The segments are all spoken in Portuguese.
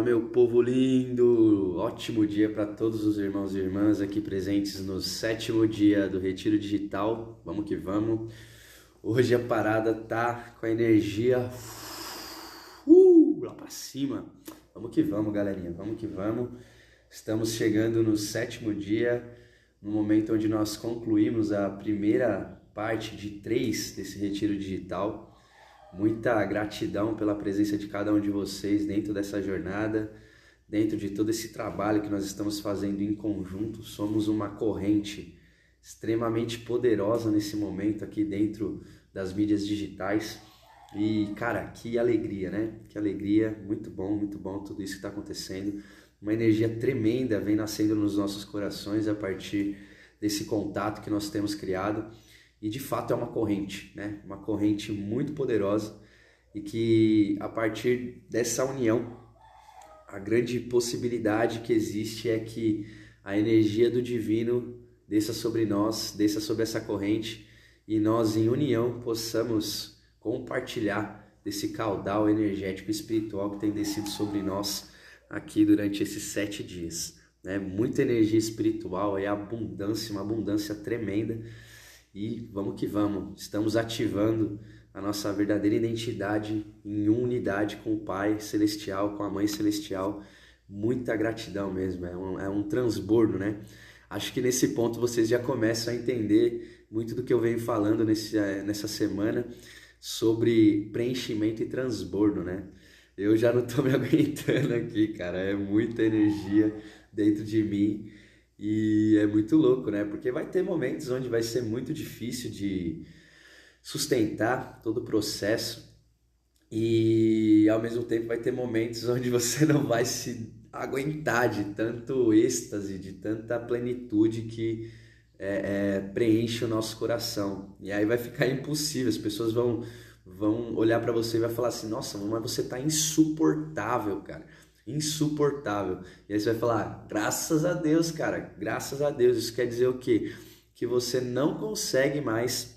meu povo lindo! Ótimo dia para todos os irmãos e irmãs aqui presentes no 7º dia do Retiro Digital. Vamos que vamos! Hoje a parada tá com a energia lá para cima. Vamos que vamos, galerinha, vamos que vamos. Estamos chegando no 7º dia, no momento onde nós concluímos a primeira parte de 3 desse Retiro Digital. Muita gratidão pela presença de cada um de vocês dentro dessa jornada, dentro de todo esse trabalho que nós estamos fazendo em conjunto. Somos uma corrente extremamente poderosa nesse momento aqui dentro das mídias digitais. E, cara, que alegria, né? Que alegria, muito bom tudo isso que está acontecendo. Uma energia tremenda vem nascendo nos nossos corações a partir desse contato que nós temos criado. E de fato é uma corrente, né? Uma corrente muito poderosa e que a partir dessa união, a grande possibilidade que existe é que a energia do divino desça sobre nós, desça sobre essa corrente e nós em união possamos compartilhar desse caudal energético e espiritual que tem descido sobre nós aqui durante esses 7 dias, né? Muita energia espiritual, é abundância, uma abundância tremenda. E vamos que vamos, estamos ativando a nossa verdadeira identidade em unidade com o Pai Celestial, com a Mãe Celestial. Muita gratidão mesmo, é um transbordo, né? Acho que nesse ponto vocês já começam a entender muito do que eu venho falando nessa semana sobre preenchimento e transbordo, né? Eu já não estou me aguentando aqui, cara, é muita energia dentro de mim. E é muito louco, né? Porque vai ter momentos onde vai ser muito difícil de sustentar todo o processo e ao mesmo tempo vai ter momentos onde você não vai se aguentar de tanto êxtase, de tanta plenitude que preenche o nosso coração. E aí vai ficar impossível, as pessoas vão olhar para você e vai falar assim: nossa, mas você tá insuportável, cara. Insuportável. E aí você vai falar: graças a Deus, cara, graças a Deus. Isso quer dizer o quê? Que você não consegue mais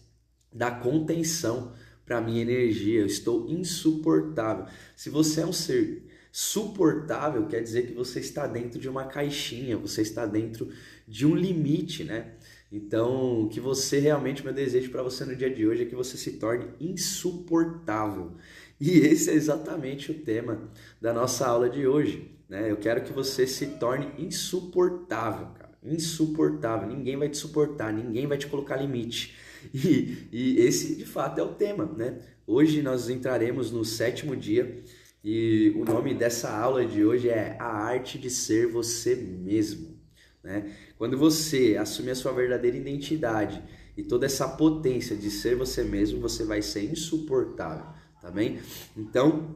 dar contenção para a minha energia. Eu estou insuportável. Se você é um ser suportável, quer dizer que você está dentro de uma caixinha, você está dentro de um limite, né? Então, o que você realmente, meu desejo para você no dia de hoje é que você se torne insuportável. E esse é exatamente o tema da nossa aula de hoje, né? Eu quero que você se torne insuportável, cara. Insuportável. Ninguém vai te suportar, ninguém vai te colocar limite. E esse, de fato, é o tema, né? Hoje nós entraremos no 7º dia e o nome dessa aula de hoje é A Arte de Ser Você Mesmo, né? Quando você assumir a sua verdadeira identidade e toda essa potência de ser você mesmo, você vai ser insuportável. Tá bem? Então,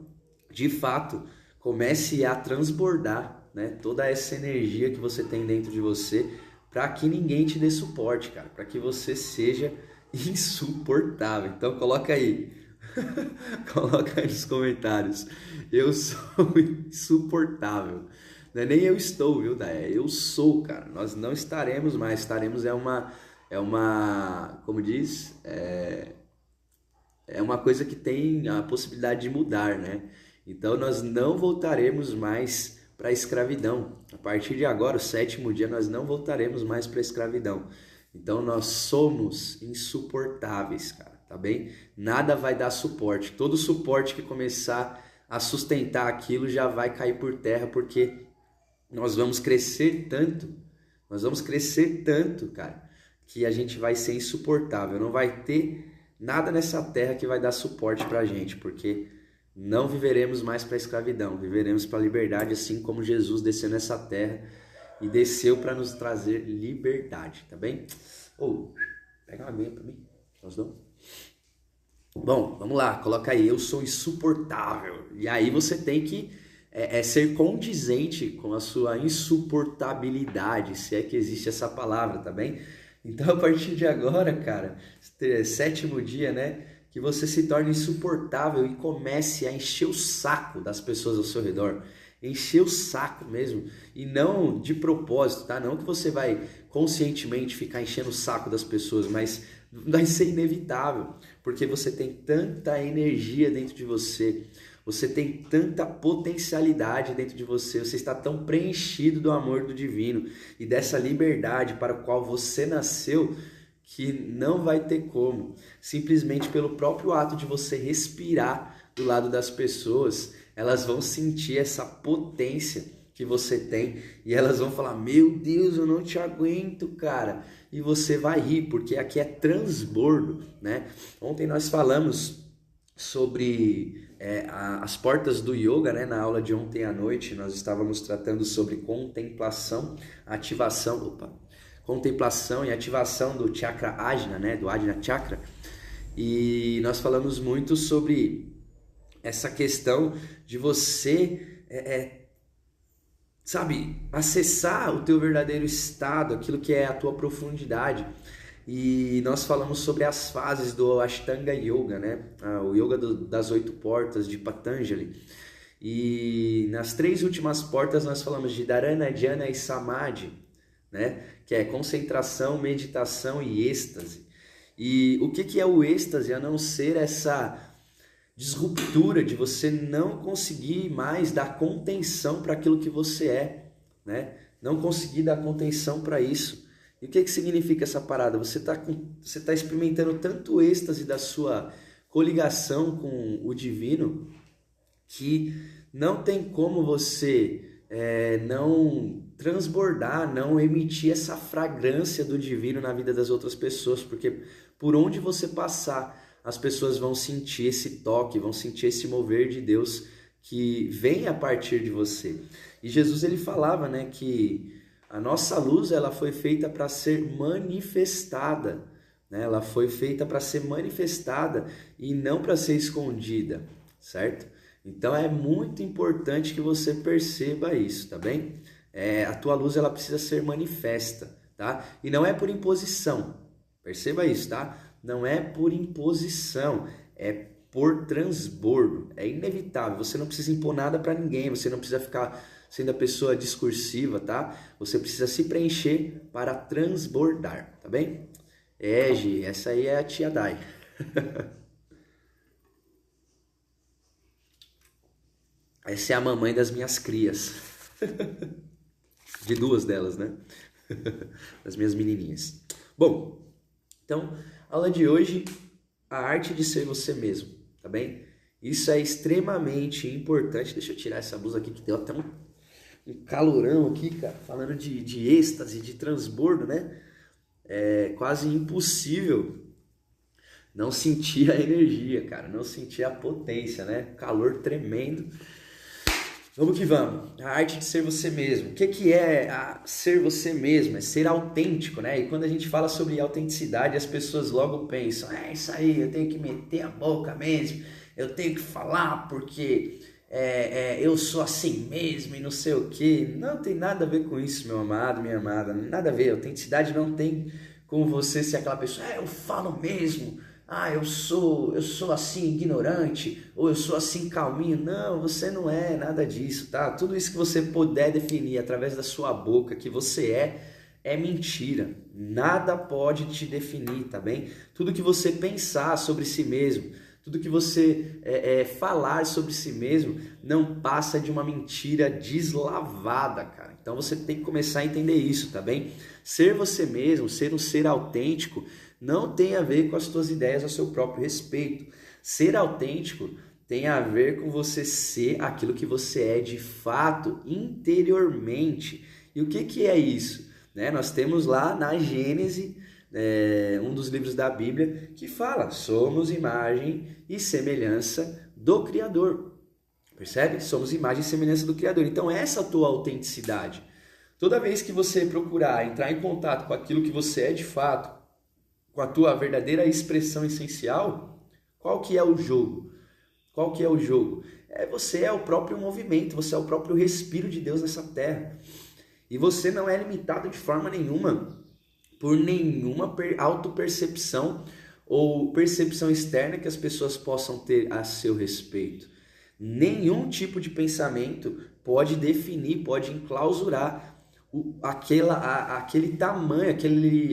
de fato, comece a transbordar, né, toda essa energia que você tem dentro de você para que ninguém te dê suporte, cara, para que você seja insuportável. Então, coloca aí, coloca aí nos comentários: eu sou insuportável. Não é nem eu estou, viu? Eu sou, cara. Nós não estaremos mais, estaremos como diz, é uma coisa que tem a possibilidade de mudar, né? Então nós não voltaremos mais para a escravidão. A partir de agora, o 7º dia, nós não voltaremos mais para a escravidão. Então nós somos insuportáveis, cara, tá bem? Nada vai dar suporte. Todo suporte que começar a sustentar aquilo já vai cair por terra, porque nós vamos crescer tanto, cara, que a gente vai ser insuportável. Não vai ter nada nessa terra que vai dar suporte pra gente, porque não viveremos mais para a escravidão, viveremos para a liberdade, assim como Jesus desceu nessa terra e desceu para nos trazer liberdade, tá bem? Pega uma aguinha pra mim, nós não? Bom, vamos lá, coloca aí: eu sou insuportável. E aí você tem que ser condizente com a sua insuportabilidade, se é que existe essa palavra, tá bem? Então, a partir de agora, cara, 7º dia, né? Que você se torne insuportável e comece a encher o saco das pessoas ao seu redor. Encher o saco mesmo. E não de propósito, tá? Não que você vai conscientemente ficar enchendo o saco das pessoas, mas vai ser inevitável. Porque você tem tanta energia dentro de você. Você tem tanta potencialidade dentro de você, você está tão preenchido do amor do divino e dessa liberdade para a qual você nasceu, que não vai ter como. Simplesmente pelo próprio ato de você respirar do lado das pessoas, elas vão sentir essa potência que você tem e elas vão falar: meu Deus, eu não te aguento, cara. E você vai rir, porque aqui é transbordo, né? Ontem nós falamos sobre as portas do yoga, né? Na aula de ontem à noite nós estávamos tratando sobre contemplação, contemplação e ativação do chakra Ajna, né? Do Ajna Chakra. E nós falamos muito sobre essa questão de você acessar o teu verdadeiro estado, aquilo que é a tua profundidade. E nós falamos sobre as fases do Ashtanga Yoga, né? O Yoga das 8 portas de Patanjali. E nas 3 últimas portas nós falamos de Dharana, Dhyana e Samadhi, né? Que é concentração, meditação e êxtase. E o que é o êxtase, a não ser essa disruptura de você não conseguir mais dar contenção para aquilo que você é, né? Não conseguir dar contenção para isso. E o que significa essa parada? Você tá experimentando tanto o êxtase da sua coligação com o divino que não tem como você não transbordar, não emitir essa fragrância do divino na vida das outras pessoas, porque por onde você passar, as pessoas vão sentir esse toque, vão sentir esse mover de Deus que vem a partir de você. E Jesus ele falava, né, que a nossa luz ela foi feita para ser manifestada, né? Ela foi feita para ser manifestada e não para ser escondida, certo? Então é muito importante que você perceba isso, tá bem? A tua luz ela precisa ser manifesta, tá? E não é por imposição, perceba isso, tá? Não é por imposição, é por transbordo, é inevitável. Você não precisa impor nada para ninguém, você não precisa ficar sendo a pessoa discursiva, tá? Você precisa se preencher para transbordar, tá bem? Gi, essa aí é a tia Dai. Essa é a mamãe das minhas crias. De 2 delas, né? Das minhas menininhas. Bom, então, aula de hoje, a arte de ser você mesmo, tá bem? Isso é extremamente importante. Deixa eu tirar essa blusa aqui que deu até um calorão aqui, cara. Falando de êxtase, de transbordo, né? É quase impossível não sentir a energia, cara. Não sentir a potência, né? Calor tremendo. Vamos que vamos. A arte de ser você mesmo. O que é ser você mesmo? É ser autêntico, né? E quando a gente fala sobre autenticidade, as pessoas logo pensam: é isso aí, eu tenho que meter a boca mesmo, eu tenho que falar porque eu sou assim mesmo e não sei o que. Não tem nada a ver com isso, meu amado, minha amada. Nada a ver. Autenticidade não tem como você ser aquela pessoa: eu falo mesmo. Eu sou assim ignorante, ou eu sou assim calminho. Não, você não é nada disso, tá? Tudo isso que você puder definir através da sua boca que você é mentira. Nada pode te definir, tá bem? Tudo que você pensar sobre si mesmo, tudo que você falar sobre si mesmo, não passa de uma mentira deslavada, cara. Então você tem que começar a entender isso, tá bem? Ser você mesmo, ser um ser autêntico, não tem a ver com as tuas ideias a seu próprio respeito. Ser autêntico tem a ver com você ser aquilo que você é de fato, interiormente. E o que é isso? Né? Nós temos lá na Gênesis, um dos livros da Bíblia, que fala: somos imagem e semelhança do Criador. Percebe? Somos imagem e semelhança do Criador. Então essa é a tua autenticidade. Toda vez que você procurar entrar em contato com aquilo que você é de fato, com a tua verdadeira expressão essencial, qual que é o jogo? Qual que é o jogo? Você é o próprio movimento, você é o próprio respiro de Deus nessa terra. E você não é limitado de forma nenhuma por nenhuma autopercepção ou percepção externa que as pessoas possam ter a seu respeito. Nenhum tipo de pensamento pode definir, pode enclausurar aquele tamanho,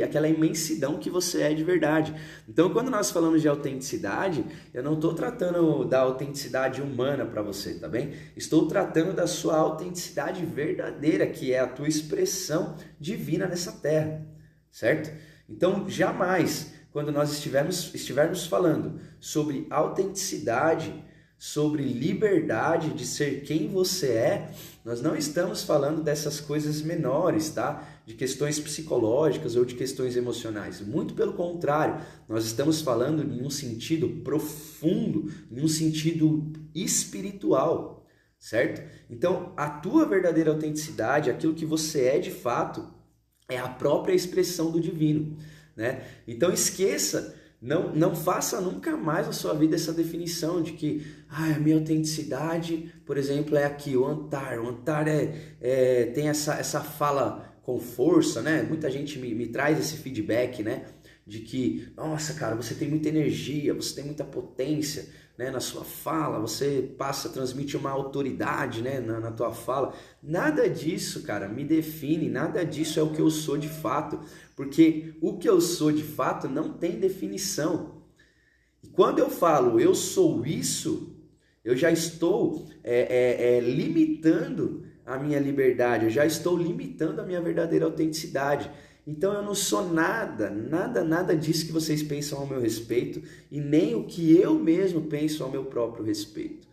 aquela imensidão que você é de verdade. Então, quando nós falamos de autenticidade, eu não estou tratando da autenticidade humana para você, tá bem? Estou tratando da sua autenticidade verdadeira, que é a tua expressão divina nessa terra, certo? Então, jamais, quando nós estivermos falando sobre autenticidade, sobre liberdade de ser quem você é, nós não estamos falando dessas coisas menores, tá? De questões psicológicas ou de questões emocionais. Muito pelo contrário, nós estamos falando em um sentido profundo, em um sentido espiritual, certo? Então, a tua verdadeira autenticidade, aquilo que você é de fato, é a própria expressão do divino, né? Então, esqueça. Não faça nunca mais na sua vida essa definição de que a minha autenticidade, por exemplo, é aqui, o Antar. O Antar tem essa fala com força, né? Muita gente me traz esse feedback, né? De que, nossa, cara, você tem muita energia, você tem muita potência, né, na sua fala, você transmite uma autoridade, né, na tua fala. Nada disso, cara, me define, nada disso é o que eu sou de fato, porque o que eu sou de fato não tem definição. E quando eu falo eu sou isso, eu já estou limitando a minha liberdade, eu já estou limitando a minha verdadeira autenticidade. Então eu não sou nada disso que vocês pensam ao meu respeito e nem o que eu mesmo penso ao meu próprio respeito,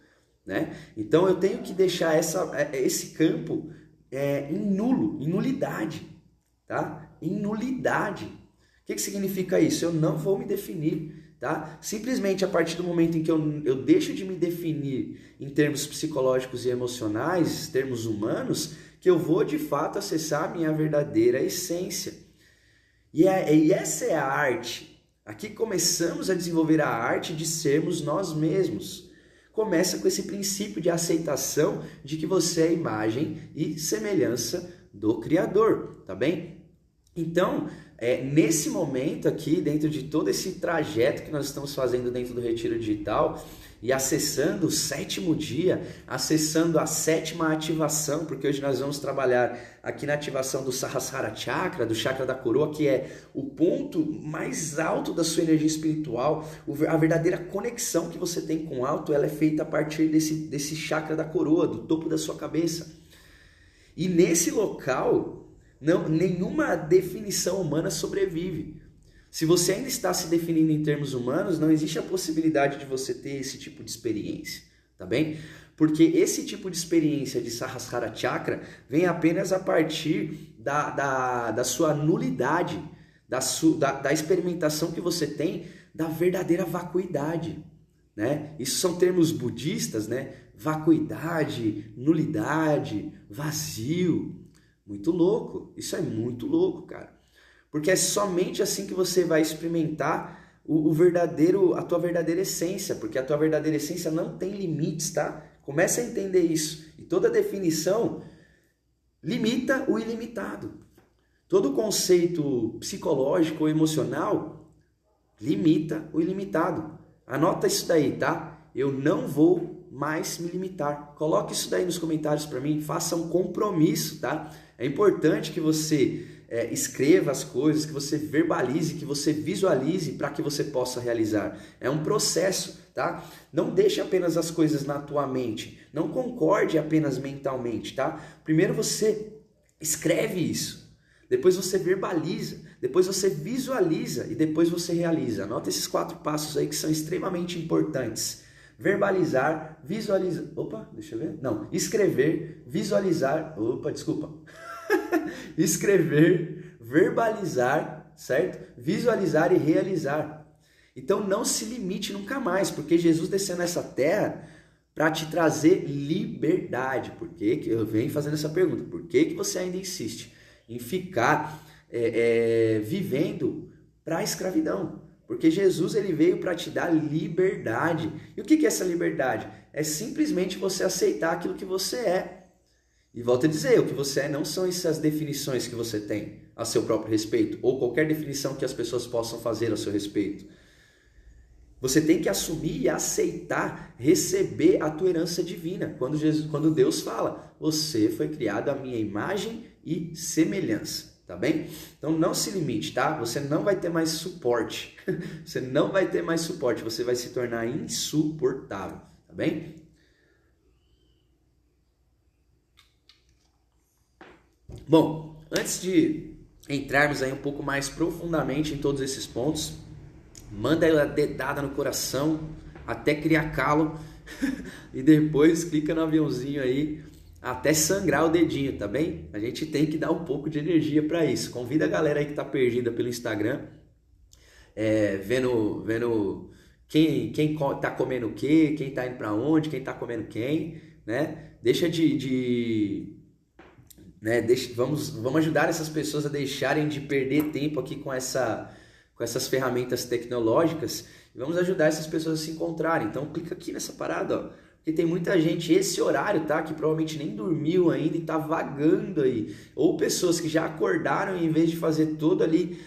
né? Então eu tenho que deixar esse campo em nulidade, tá? Em nulidade. O que significa isso? Eu não vou me definir, tá? Simplesmente a partir do momento em que eu deixo de me definir em termos psicológicos e emocionais, termos humanos, que eu vou de fato acessar a minha verdadeira essência. E essa é a arte. Aqui começamos a desenvolver a arte de sermos nós mesmos. Começa com esse princípio de aceitação de que você é a imagem e semelhança do Criador, tá bem? Então, nesse momento aqui, dentro de todo esse trajeto que nós estamos fazendo dentro do Retiro Digital, e acessando o 7º dia, acessando a 7ª ativação, porque hoje nós vamos trabalhar aqui na ativação do Sahasrara Chakra, do Chakra da Coroa, que é o ponto mais alto da sua energia espiritual, a verdadeira conexão que você tem com o alto, ela é feita a partir desse Chakra da Coroa, do topo da sua cabeça. E nesse local, nenhuma definição humana sobrevive. Se você ainda está se definindo em termos humanos, não existe a possibilidade de você ter esse tipo de experiência, tá bem? Porque esse tipo de experiência de Sahasrara Chakra vem apenas a partir da sua nulidade, da experimentação que você tem da verdadeira vacuidade, né? Isso são termos budistas, né? Vacuidade, nulidade, vazio. Muito louco, isso é muito louco, cara. Porque é somente assim que você vai experimentar a tua verdadeira essência, porque a tua verdadeira essência não tem limites, tá? Começa a entender isso. E toda definição limita o ilimitado. Todo conceito psicológico ou emocional limita o ilimitado. Anota isso daí, tá? Eu não vou mais me limitar. Coloque isso daí nos comentários para mim, faça um compromisso, tá? É importante que você escreva as coisas, que você verbalize, que você visualize para que você possa realizar. É um processo, tá? Não deixe apenas as coisas na tua mente, não concorde apenas mentalmente, tá? Primeiro você escreve isso, depois você verbaliza, depois você visualiza e depois você realiza. Anota esses 4 passos aí que são extremamente importantes. Verbalizar, visualizar... Escrever, visualizar... Escrever, verbalizar, certo? Visualizar e realizar. Então não se limite nunca mais, porque Jesus desceu nessa terra para te trazer liberdade. Por que eu venho fazendo essa pergunta? Por que você ainda insiste em ficar vivendo para a escravidão? Porque Jesus ele veio para te dar liberdade. E o que é essa liberdade? É simplesmente você aceitar aquilo que você é. E volto a dizer, o que você é não são essas definições que você tem a seu próprio respeito, ou qualquer definição que as pessoas possam fazer a seu respeito. Você tem que assumir e aceitar, receber a tua herança divina. Quando Deus fala, você foi criado à minha imagem e semelhança, tá bem? Então não se limite, tá? Você não vai ter mais suporte, você não vai ter mais suporte, você vai se tornar insuportável, tá bem? Bom, antes de entrarmos aí um pouco mais profundamente em todos esses pontos, manda aí a dedada no coração até criar calo e depois clica no aviãozinho aí até sangrar o dedinho, tá bem? A gente tem que dar um pouco de energia para isso. Convida a galera aí que tá perdida pelo Instagram, vendo quem tá comendo o quê, quem tá indo para onde, quem tá comendo quem, né? Vamos ajudar essas pessoas a deixarem de perder tempo aqui com essas ferramentas tecnológicas e vamos ajudar essas pessoas a se encontrarem. Então clica aqui nessa parada, ó. Porque tem muita gente, esse horário, tá? Que provavelmente nem dormiu ainda e tá vagando aí. Ou pessoas que já acordaram e em vez de fazer todo ali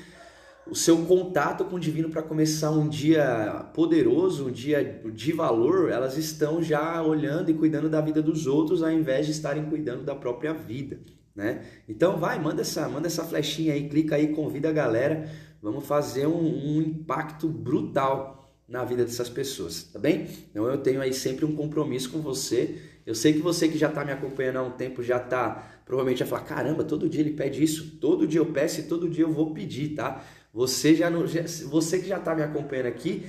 o seu contato com o divino para começar um dia poderoso, um dia de valor, elas estão já olhando e cuidando da vida dos outros ao invés de estarem cuidando da própria vida, né? Então manda essa flechinha aí, clica aí, convida a galera, vamos fazer um impacto brutal na vida dessas pessoas, tá bem? Então eu tenho aí sempre um compromisso com você. Eu sei que você que já está me acompanhando há um tempo já está, provavelmente vai falar, caramba, todo dia ele pede isso, todo dia eu peço e todo dia eu vou pedir, tá? Você que já está me acompanhando aqui,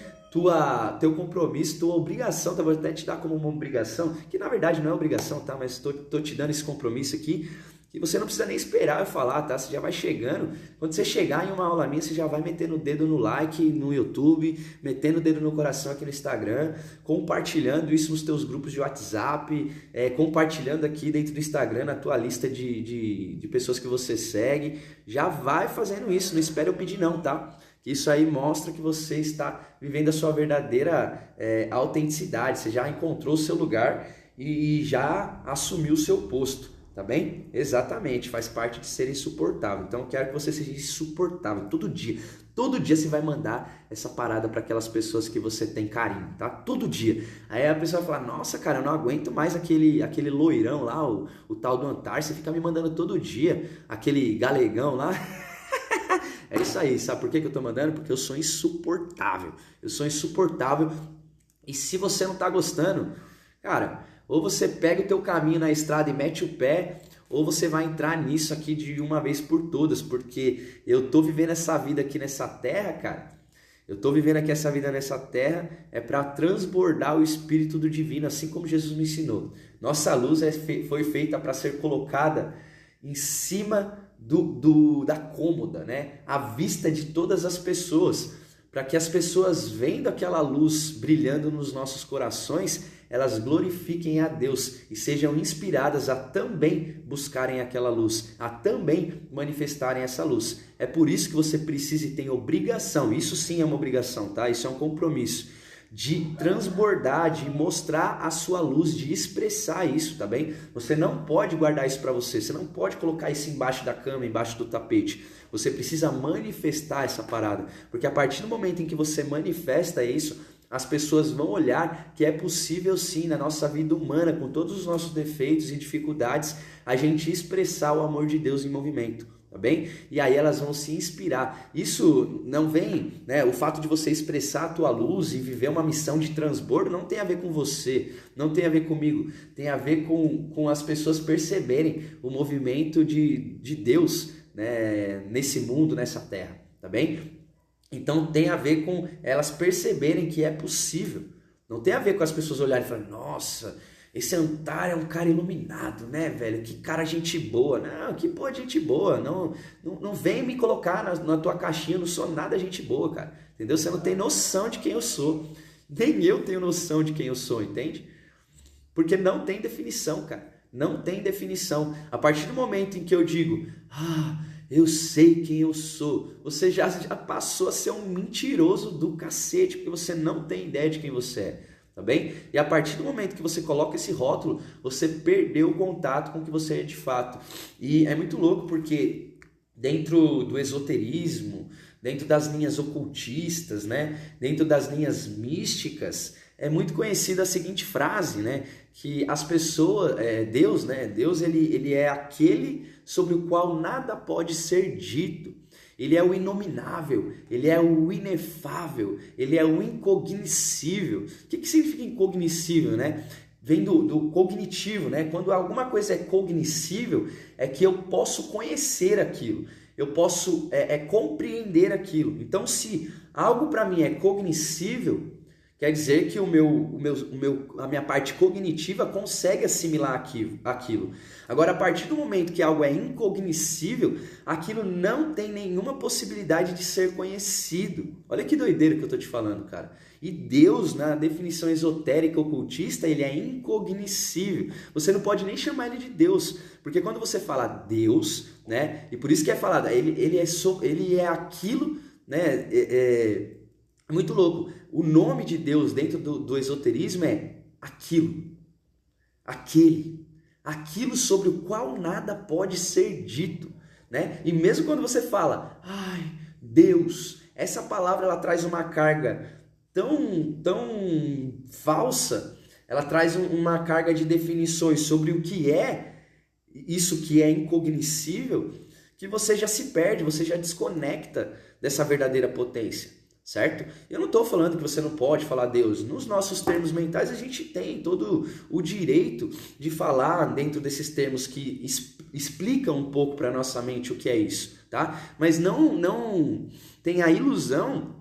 teu compromisso, tua obrigação, tá? Vou até te dar como uma obrigação, que na verdade não é obrigação, tá? Mas tô te dando esse compromisso aqui, que você não precisa nem esperar eu falar, tá? Você já vai chegando. Quando você chegar em uma aula minha, você já vai metendo o dedo no like no YouTube, metendo o dedo no coração aqui no Instagram, compartilhando isso nos teus grupos de WhatsApp, compartilhando aqui dentro do Instagram, na tua lista de pessoas que você segue. Já vai fazendo isso, não espere eu pedir não, tá? Isso aí mostra que você está vivendo a sua verdadeira autenticidade, você já encontrou o seu lugar e já assumiu o seu posto. Tá bem? Exatamente, faz parte de ser insuportável. Então eu quero que você seja insuportável todo dia. Todo dia você vai mandar essa parada para aquelas pessoas que você tem carinho, tá? Todo dia. Aí a pessoa vai falar, nossa, cara, eu não aguento mais aquele loirão lá, o tal do Antar, você fica me mandando todo dia, aquele galegão lá. É isso aí, sabe por que eu tô mandando? Porque eu sou insuportável. Eu sou insuportável. E se você não tá gostando, cara, ou você pega o teu caminho na estrada e mete o pé, ou você vai entrar nisso aqui de uma vez por todas, porque eu tô vivendo essa vida aqui nessa terra, cara. Eu tô vivendo aqui essa vida nessa terra para transbordar o Espírito do Divino, assim como Jesus me ensinou. Nossa luz foi feita para ser colocada em cima da cômoda, né? À vista de todas as pessoas, para que as pessoas vendo aquela luz brilhando nos nossos corações, elas glorifiquem a Deus e sejam inspiradas a também buscarem aquela luz, a também manifestarem essa luz. É por isso que você precisa e tem obrigação, isso sim é uma obrigação, tá? Isso é um compromisso, de transbordar, de mostrar a sua luz, de expressar isso, tá bem? Você não pode guardar isso para você, você não pode colocar isso embaixo da cama, embaixo do tapete. Você precisa manifestar essa parada, porque a partir do momento em que você manifesta isso, as pessoas vão olhar que é possível sim, na nossa vida humana, com todos os nossos defeitos e dificuldades, a gente expressar o amor de Deus em movimento, tá bem? E aí elas vão se inspirar. Isso não vem, né? O fato de você expressar a tua luz e viver uma missão de transbordo não tem a ver com você, não tem a ver comigo, tem a ver com as pessoas perceberem o movimento de Deus, né? Nesse mundo, nessa terra, tá bem? Então tem a ver com elas perceberem que é possível. Não tem a ver com as pessoas olharem e falarem, nossa, esse Antar é um cara iluminado, né, velho? Que cara gente boa. Não, que porra de gente boa. Não vem me colocar na tua caixinha, eu não sou nada gente boa, cara. Entendeu? Você não tem noção de quem eu sou. Nem eu tenho noção de quem eu sou, entende? Porque não tem definição, cara. Não tem definição. A partir do momento em que eu digo, eu sei quem eu sou, você já passou a ser um mentiroso do cacete, porque você não tem ideia de quem você é, tá bem? E a partir do momento que você coloca esse rótulo, você perdeu o contato com o que você é de fato. E é muito louco porque dentro do esoterismo, dentro das linhas ocultistas, né? Dentro das linhas místicas, é muito conhecida a seguinte frase, né? Que as pessoas, Deus, né? Deus ele é aquele sobre o qual nada pode ser dito. Ele é o inominável, ele é o inefável, ele é o incognoscível. O que significa incognoscível, né? Vem do cognitivo, né? Quando alguma coisa é cognoscível, é que eu posso conhecer aquilo, eu posso compreender aquilo. Então, se algo para mim é cognoscível, quer dizer que a minha parte cognitiva consegue assimilar aquilo. Agora, a partir do momento que algo é incognoscível, aquilo não tem nenhuma possibilidade de ser conhecido. Olha que doideira que eu estou te falando, cara. E Deus, na definição esotérica ocultista, ele é incognoscível. Você não pode nem chamar ele de Deus, porque quando você fala Deus, né? E por isso que é falado, ele é aquilo, né? É muito louco. O nome de Deus dentro do esoterismo é aquilo, aquilo sobre o qual nada pode ser dito, né? E mesmo quando você fala, ai, Deus, essa palavra ela traz uma carga tão falsa, ela traz uma carga de definições sobre o que é isso que é incognoscível, que você já se perde, você já desconecta dessa verdadeira potência. Certo? Eu não estou falando que você não pode falar Deus. Nos nossos termos mentais, a gente tem todo o direito de falar dentro desses termos que explicam um pouco para a nossa mente o que é isso, tá? Mas não tem a ilusão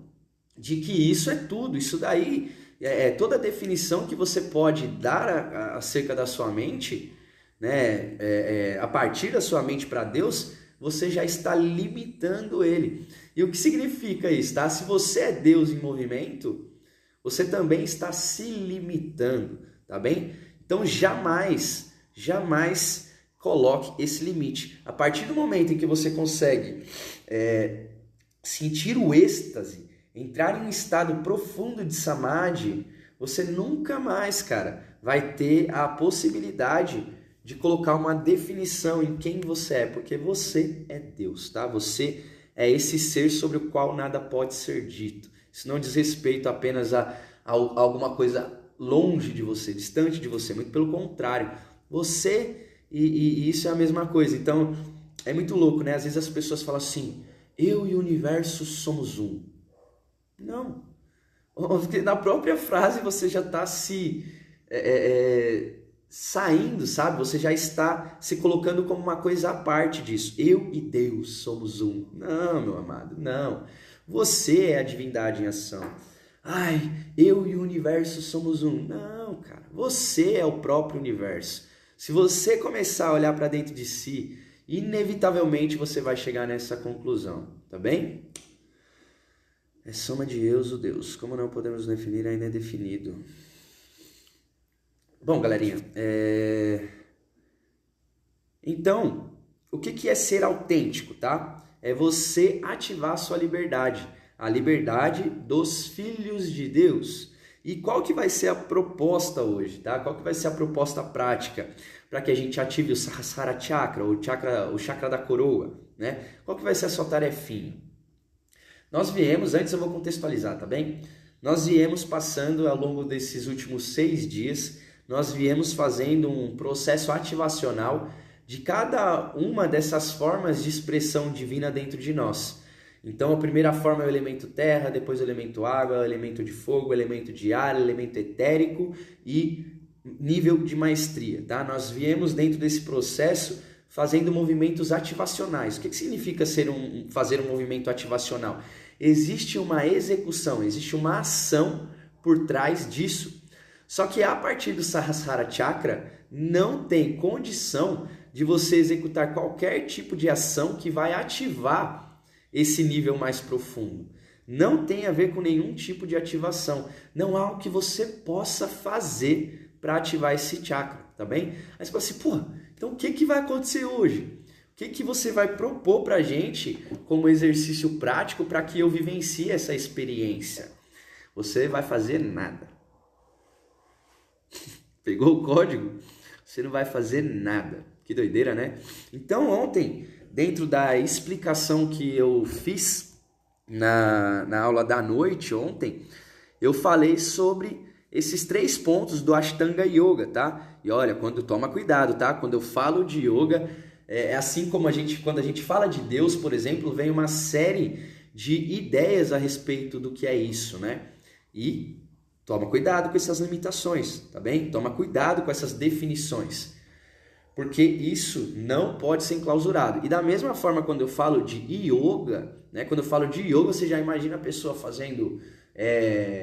de que isso é tudo. Isso daí é toda a definição que você pode dar acerca da sua mente, né? A partir da sua mente para Deus, você já está limitando ele. E o que significa isso, tá? Se você é Deus em movimento, você também está se limitando, tá bem? Então jamais coloque esse limite. A partir do momento em que você consegue sentir o êxtase, entrar em um estado profundo de samadhi, você nunca mais, cara, vai ter a possibilidade de colocar uma definição em quem você é, porque você é Deus, tá? Você é esse ser sobre o qual nada pode ser dito. Isso não diz respeito apenas a alguma coisa longe de você, distante de você, muito pelo contrário. Você e isso é a mesma coisa. Então, é muito louco, né? Às vezes as pessoas falam assim, eu e o universo somos um. Não. Na própria frase você já está saindo, sabe? Você já está se colocando como uma coisa à parte disso. Eu e Deus somos um. Não, meu amado, não. Você é a divindade em ação. Ai, eu e o universo somos um. Não, cara. Você é o próprio universo. Se você começar a olhar para dentro de si, inevitavelmente você vai chegar nessa conclusão, tá bem? É soma de eus o Deus. Como não podemos definir, ainda é definido. Bom, galerinha, então, o que é ser autêntico, tá? É você ativar a sua liberdade, a liberdade dos filhos de Deus. E qual que vai ser a proposta hoje, tá? Qual que vai ser a proposta prática para que a gente ative o Sahasrara Chakra, o chakra da coroa, né? Qual que vai ser a sua tarefinha? Nós viemos, antes eu vou contextualizar, tá bem? Nós viemos passando ao longo desses últimos 6 dias, nós viemos fazendo um processo ativacional de cada uma dessas formas de expressão divina dentro de nós. Então, a primeira forma é o elemento terra, depois o elemento água, o elemento de fogo, o elemento de ar, o elemento etérico e nível de maestria, tá? Nós viemos dentro desse processo fazendo movimentos ativacionais. O que significa fazer um movimento ativacional? Existe uma execução, existe uma ação por trás disso. Só que a partir do Sahasrara Chakra, não tem condição de você executar qualquer tipo de ação que vai ativar esse nível mais profundo. Não tem a ver com nenhum tipo de ativação. Não há o que você possa fazer para ativar esse chakra, tá bem? Aí você fala assim, pô, então o que vai acontecer hoje? O que você vai propor para a gente como exercício prático para que eu vivencie essa experiência? Você vai fazer nada. Pegou o código? Você não vai fazer nada. Que doideira, né? Então ontem, dentro da explicação que eu fiz na aula da noite ontem, eu falei sobre esses 3 pontos do Ashtanga Yoga, tá? E olha, toma cuidado, tá? Quando eu falo de yoga, é assim como quando a gente fala de Deus, por exemplo, vem uma série de ideias a respeito do que é isso, né? E toma cuidado com essas limitações, tá bem? Toma cuidado com essas definições, porque isso não pode ser enclausurado. E da mesma forma, quando eu falo de yoga, né? Quando eu falo de yoga, você já imagina a pessoa fazendo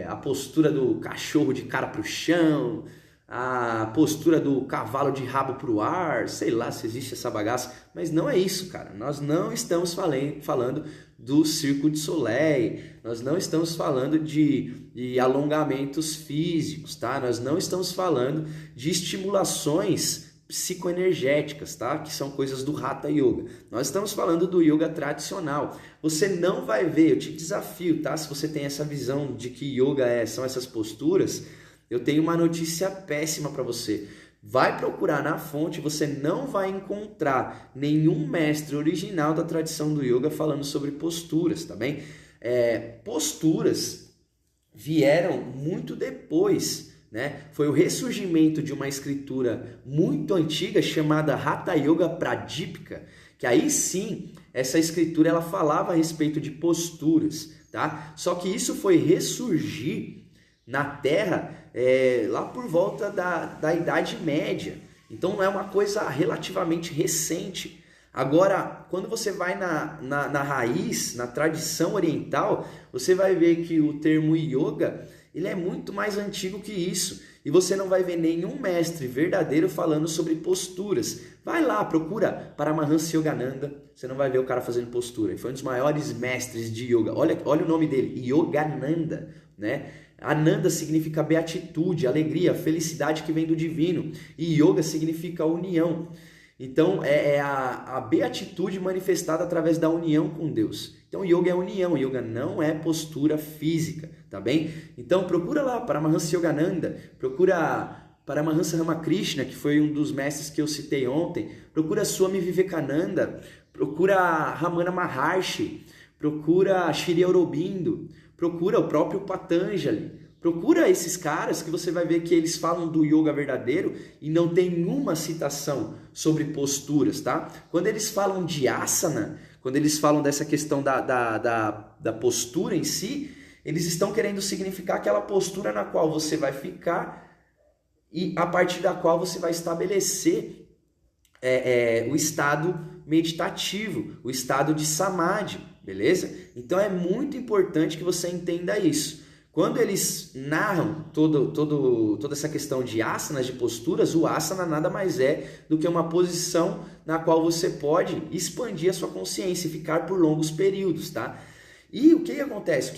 a postura do cachorro de cara para o chão, a postura do cavalo de rabo para o ar, sei lá se existe essa bagaça, mas não é isso, cara. Nós não estamos falando do Cirque du Soleil, nós não estamos falando de alongamentos físicos, tá? Nós não estamos falando de estimulações psicoenergéticas, tá? Que são coisas do Hatha Yoga. Nós estamos falando do yoga tradicional. Você não vai ver, eu te desafio, tá? Se você tem essa visão de que yoga são essas posturas, eu tenho uma notícia péssima para você. Vai procurar na fonte, você não vai encontrar nenhum mestre original da tradição do yoga falando sobre posturas, tá bem? Posturas vieram muito depois, né? Foi o ressurgimento de uma escritura muito antiga chamada Hatha Yoga Pradipika, que aí sim, essa escritura ela falava a respeito de posturas, tá? Só que isso foi ressurgir na Terra lá por volta da Idade Média. Então é uma coisa relativamente recente. Agora, quando você vai na raiz, na tradição oriental, você vai ver que o termo yoga ele é muito mais antigo que isso. E você não vai ver nenhum mestre verdadeiro falando sobre posturas. Vai lá, procura Paramahansa Yogananda, você não vai ver o cara fazendo postura. Ele foi um dos maiores mestres de yoga. Olha o nome dele, Yogananda, né? Ananda significa beatitude, alegria, felicidade que vem do divino. E yoga significa união. Então, é a beatitude manifestada através da união com Deus. Então, yoga é união, yoga não é postura física, tá bem? Então, procura lá, Paramahansa Yogananda, procura Paramahansa Ramakrishna, que foi um dos mestres que eu citei ontem, procura Swami Vivekananda, procura Ramana Maharshi, procura Shri Aurobindo, procura o próprio Patanjali. Procura esses caras que você vai ver que eles falam do yoga verdadeiro e não tem nenhuma citação sobre posturas, tá? Quando eles falam de asana, quando eles falam dessa questão da postura em si, eles estão querendo significar aquela postura na qual você vai ficar e a partir da qual você vai estabelecer o estado meditativo, o estado de samadhi, beleza? Então é muito importante que você entenda isso. Quando eles narram toda essa questão de asanas, de posturas, o asana nada mais é do que uma posição na qual você pode expandir a sua consciência e ficar por longos períodos, tá? E o que acontece?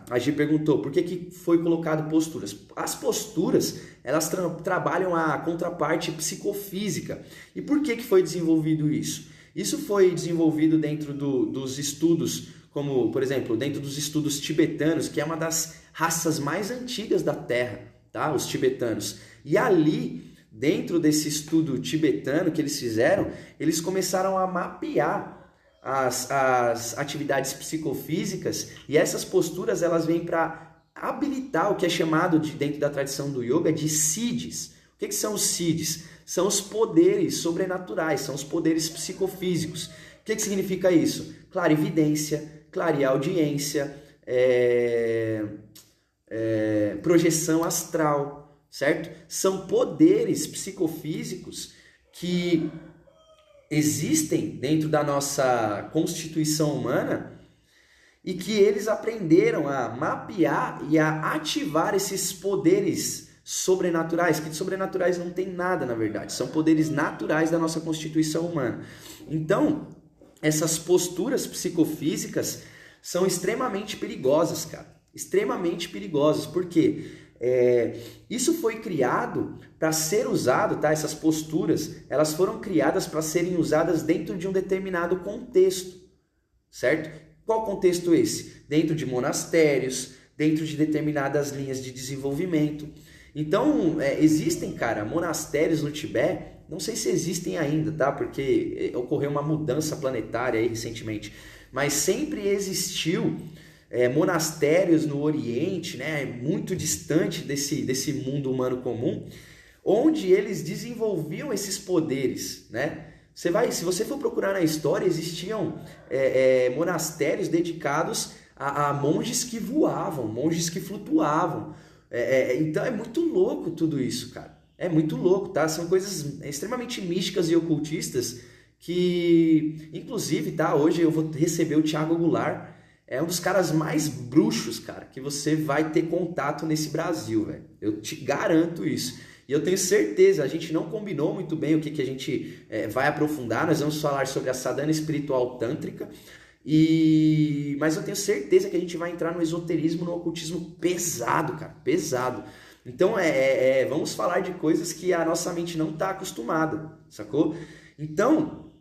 A Gi perguntou, por que foi colocado posturas? As posturas, elas trabalham a contraparte psicofísica. E por que foi desenvolvido isso? Isso foi desenvolvido dentro dos estudos, como, por exemplo, dentro dos estudos tibetanos, que é uma das raças mais antigas da Terra, tá? Os tibetanos. E ali, dentro desse estudo tibetano que eles fizeram, eles começaram a mapear as atividades psicofísicas e essas posturas elas vêm para habilitar o que é chamado, dentro da tradição do yoga, de siddhis. O que são os siddhis? São os poderes sobrenaturais, são os poderes psicofísicos. O que significa isso? Clarividência, clareaudiência, projeção astral, certo? São poderes psicofísicos que existem dentro da nossa constituição humana e que eles aprenderam a mapear e a ativar esses poderes sobrenaturais, que de sobrenaturais não tem nada, na verdade, são poderes naturais da nossa constituição humana. Então, essas posturas psicofísicas são extremamente perigosas, cara. Extremamente perigosas. Por quê? Isso foi criado para ser usado, tá? Essas posturas, elas foram criadas para serem usadas dentro de um determinado contexto, certo? Qual contexto esse? Dentro de monastérios, dentro de determinadas linhas de desenvolvimento. Então, existem, cara, monastérios no Tibete. Não sei se existem ainda, tá? Porque ocorreu uma mudança planetária aí recentemente. Mas sempre existiu monastérios no Oriente, né, muito distante desse mundo humano comum, onde eles desenvolviam esses poderes, né? Se você for procurar na história, existiam monastérios dedicados a monges que voavam, monges que flutuavam. Então é muito louco tudo isso, cara. É muito louco, tá? São coisas extremamente místicas e ocultistas que, inclusive, tá? Hoje eu vou receber o Thiago Goulart. É um dos caras mais bruxos, cara, que você vai ter contato nesse Brasil, velho. Eu te garanto isso. E eu tenho certeza, a gente não combinou muito bem o que a gente vai aprofundar. Nós vamos falar sobre a sadhana espiritual tântrica. Mas eu tenho certeza que a gente vai entrar no esoterismo, no ocultismo pesado, cara, pesado. Então vamos falar de coisas que a nossa mente não está acostumada, sacou? Então,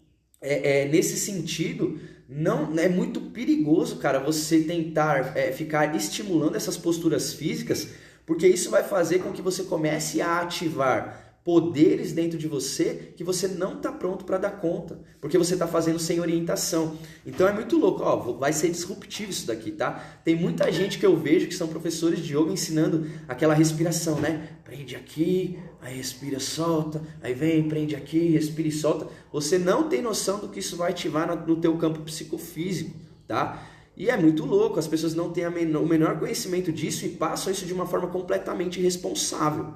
nesse sentido, não é muito perigoso, cara, você tentar ficar estimulando essas posturas físicas, porque isso vai fazer com que você comece a ativar poderes dentro de você que você não está pronto para dar conta, porque você está fazendo sem orientação. Então é muito louco, ó, vai ser disruptivo isso daqui, tá? Tem muita gente que eu vejo que são professores de yoga ensinando aquela respiração, né? Prende aqui, aí respira, solta, aí vem, prende aqui, respira e solta. Você não tem noção do que isso vai ativar no teu campo psicofísico, tá? E é muito louco, as pessoas não têm o menor conhecimento disso e passam isso de uma forma completamente irresponsável.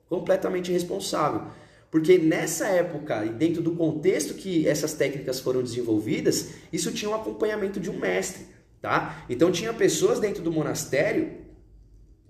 Completamente irresponsável. Porque nessa época, e dentro do contexto que essas técnicas foram desenvolvidas, isso tinha um acompanhamento de um mestre, tá? Então tinha pessoas dentro do monastério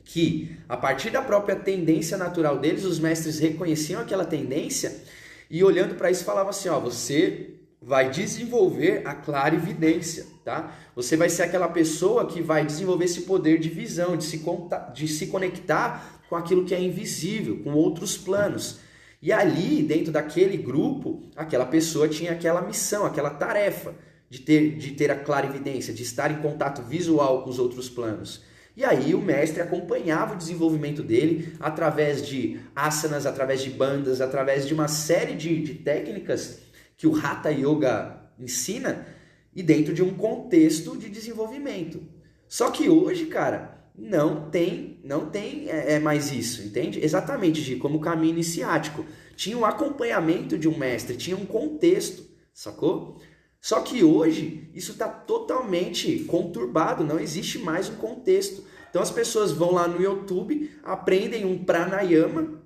que, a partir da própria tendência natural deles, os mestres reconheciam aquela tendência e olhando para isso falavam assim, ó, você vai desenvolver a clarividência, tá? Você vai ser aquela pessoa que vai desenvolver esse poder de visão, de se conectar com aquilo que é invisível, com outros planos. E ali, dentro daquele grupo, aquela pessoa tinha aquela missão, aquela tarefa de ter a clarividência, de estar em contato visual com os outros planos. E aí o mestre acompanhava o desenvolvimento dele através de asanas, através de bandas, através de uma série de técnicas que o Hatha Yoga ensina e dentro de um contexto de desenvolvimento. Só que hoje, cara, não tem mais isso, entende? Exatamente, Gi, como o caminho iniciático. Tinha um acompanhamento de um mestre, tinha um contexto, sacou? Só que hoje isso está totalmente conturbado, não existe mais um contexto. Então as pessoas vão lá no YouTube, aprendem um pranayama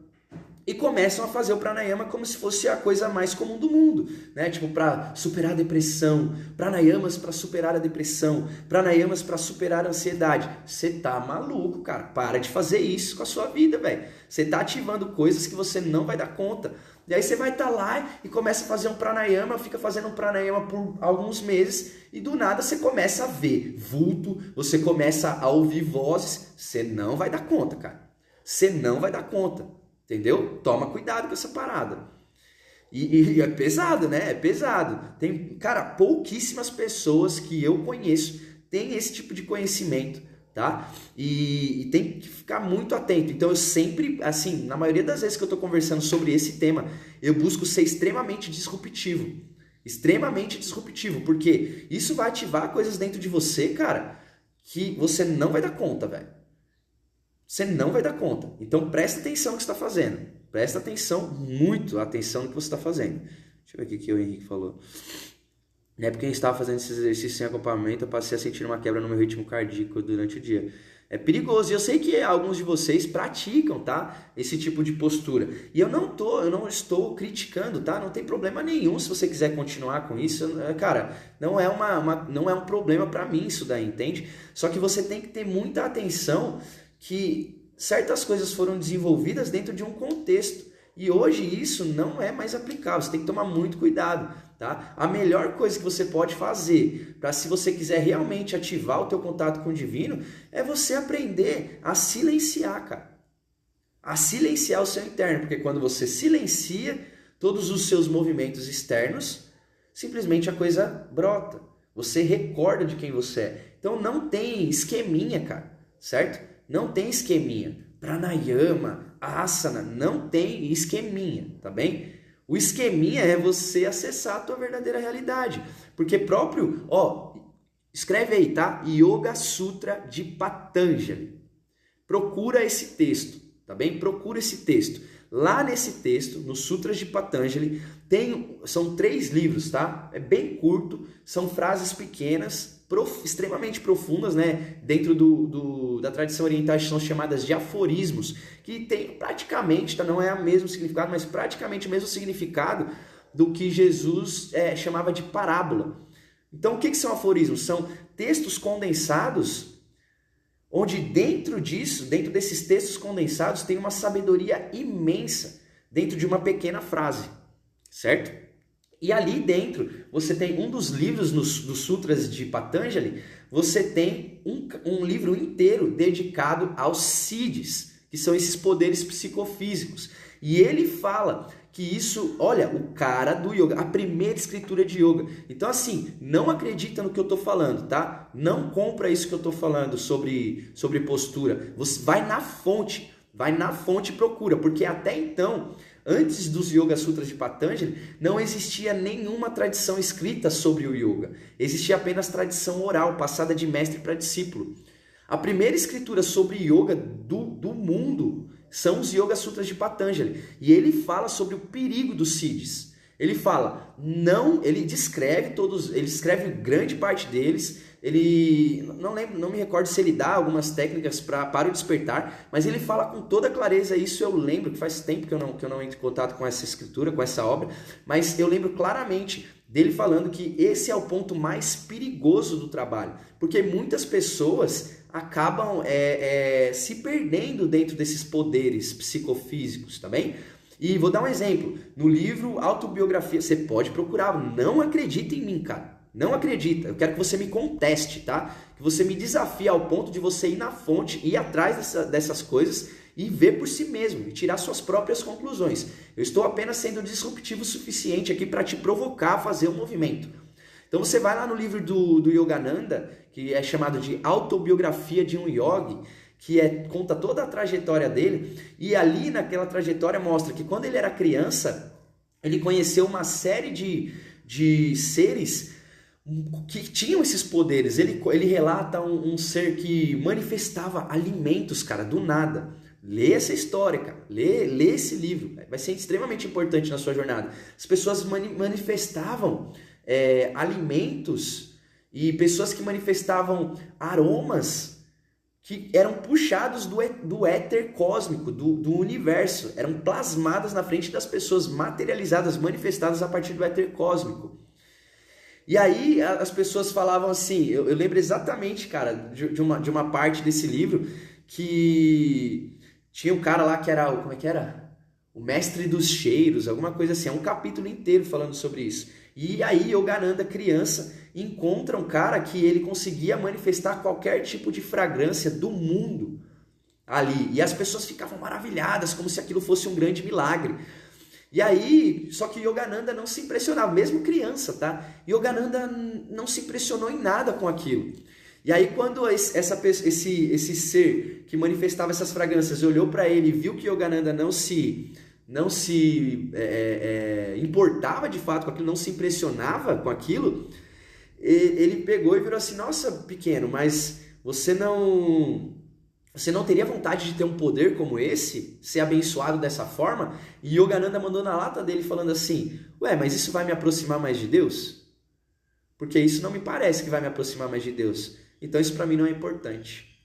e começam a fazer o pranayama como se fosse a coisa mais comum do mundo, né? Tipo, para superar a depressão, pranayamas para superar a depressão, pranayamas para superar a ansiedade. Você tá maluco, cara. Para de fazer isso com a sua vida, velho. Você tá ativando coisas que você não vai dar conta. E aí você vai estar lá e começa a fazer um pranayama, fica fazendo um pranayama por alguns meses e do nada você começa a ver vulto, você começa a ouvir vozes. Você não vai dar conta, cara. Você não vai dar conta. Entendeu? Toma cuidado com essa parada. E é pesado, né? É pesado. Tem, cara, pouquíssimas pessoas que eu conheço têm esse tipo de conhecimento, tá? E tem que ficar muito atento. Então eu sempre, assim, na maioria das vezes que eu tô conversando sobre esse tema, eu busco ser extremamente disruptivo. Extremamente disruptivo, porque isso vai ativar coisas dentro de você, cara, que você não vai dar conta, velho. Você não vai dar conta. Então presta atenção no que você está fazendo. Presta atenção, muito atenção no que você está fazendo. Deixa eu ver aqui o que o Henrique falou. Na época que a gente estava fazendo esse exercício sem acompanhamento, eu passei a sentir uma quebra no meu ritmo cardíaco durante o dia. É perigoso. E eu sei que alguns de vocês praticam, tá? Esse tipo de postura. E eu não estou criticando, tá? Não tem problema nenhum se você quiser continuar com isso. Cara, não é um problema para mim isso daí, entende? Só que você tem que ter muita atenção que certas coisas foram desenvolvidas dentro de um contexto e hoje isso não é mais aplicável, você tem que tomar muito cuidado, tá? A melhor coisa que você pode fazer para se você quiser realmente ativar o teu contato com o divino é você aprender a silenciar, cara. A silenciar o seu interno, porque quando você silencia todos os seus movimentos externos, simplesmente a coisa brota. Você recorda de quem você é. Então não tem esqueminha, cara, certo? Não tem esqueminha. Pranayama, asana, não tem esqueminha, tá bem? O esqueminha é você acessar a tua verdadeira realidade. Porque próprio, Escreve aí, tá? Yoga Sutra de Patanjali. Procura esse texto, tá bem? Procura esse texto. Lá nesse texto, no Sutras de Patanjali, são 3 livros, tá? É bem curto, são frases pequenas, extremamente profundas, né? Dentro da tradição oriental são chamadas de aforismos, que tem praticamente, tá? Não é o mesmo significado, mas praticamente o mesmo significado do que Jesus chamava de parábola. Então, o que são aforismos? São textos condensados, onde dentro desses textos condensados, tem uma sabedoria imensa dentro de uma pequena frase, certo? E ali dentro, você tem um dos livros dos Sutras de Patanjali, você tem um livro inteiro dedicado aos siddhis, que são esses poderes psicofísicos. E ele fala que isso, olha, o cara do yoga, a primeira escritura de yoga. Então assim, não acredita no que eu tô falando, tá? Não compra isso que eu tô falando sobre postura. Você vai na fonte e procura, porque até então, antes dos Yoga Sutras de Patanjali, não existia nenhuma tradição escrita sobre o yoga. Existia apenas tradição oral, passada de mestre para discípulo. A primeira escritura sobre yoga do mundo são os Yoga Sutras de Patanjali. E ele fala sobre o perigo dos siddhis. Ele fala, ele descreve grande parte deles. Ele, não me recordo se ele dá algumas técnicas para o despertar, mas ele fala com toda clareza, isso eu lembro, que faz tempo que eu não entro em contato com essa escritura, com essa obra, mas eu lembro claramente dele falando que esse é o ponto mais perigoso do trabalho, porque muitas pessoas acabam se perdendo dentro desses poderes psicofísicos, tá bem? E vou dar um exemplo, no livro Autobiografia, você pode procurar, não acredita em mim, cara. Não acredita, eu quero que você me conteste, tá? Que você me desafie ao ponto de você ir na fonte, ir atrás dessas coisas e ver por si mesmo, e tirar suas próprias conclusões. Eu estou apenas sendo disruptivo o suficiente aqui para te provocar a fazer um movimento. Então você vai lá no livro do Yogananda, que é chamado de Autobiografia de um Yogi, que conta toda a trajetória dele, e ali naquela trajetória mostra que quando ele era criança, ele conheceu uma série de seres que tinham esses poderes. Ele relata um ser que manifestava alimentos, cara, do nada. Lê essa história, cara. Lê esse livro. Vai ser extremamente importante na sua jornada. As pessoas manifestavam alimentos e pessoas que manifestavam aromas que eram puxados do éter cósmico, do universo. Eram plasmadas na frente das pessoas, materializadas, manifestadas a partir do éter cósmico. E aí as pessoas falavam assim, eu lembro exatamente, cara, de uma parte desse livro, que tinha um cara lá que era, como é que era? O mestre dos cheiros, alguma coisa assim, é um capítulo inteiro falando sobre isso. E aí Yogananda, criança, encontra um cara que ele conseguia manifestar qualquer tipo de fragrância do mundo ali. E as pessoas ficavam maravilhadas, como se aquilo fosse um grande milagre. E aí, só que Yogananda não se impressionava, mesmo criança, tá? Yogananda não se impressionou em nada com aquilo. E aí quando esse ser que manifestava essas fragrâncias olhou para ele e viu que Yogananda não se importava de fato com aquilo, não se impressionava com aquilo, ele pegou e virou assim, nossa, pequeno, mas você não teria vontade de ter um poder como esse? Ser abençoado dessa forma? E Yogananda mandou na lata dele falando assim, ué, mas isso vai me aproximar mais de Deus? Porque isso não me parece que vai me aproximar mais de Deus. Então isso para mim não é importante.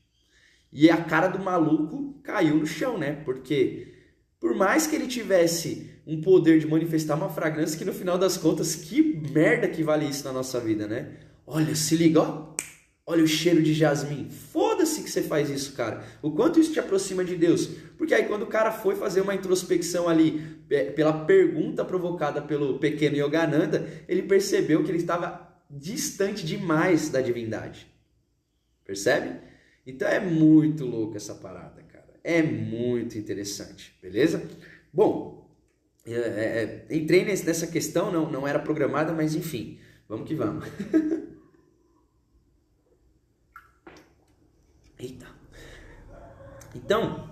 E a cara do maluco caiu no chão, né? Porque por mais que ele tivesse um poder de manifestar uma fragrância, que no final das contas, que merda que vale isso na nossa vida, né? Olha, se liga, ó. Olha o cheiro de jasmim. Foda-se que você faz isso, cara. O quanto isso te aproxima de Deus. Porque aí quando o cara foi fazer uma introspecção ali, pela pergunta provocada pelo pequeno Yogananda, ele percebeu que ele estava distante demais da divindade. Percebe? Então é muito louco essa parada, cara. É muito interessante, beleza? Bom, entrei nessa questão, não era programada, mas enfim, vamos que vamos. Eita. Então,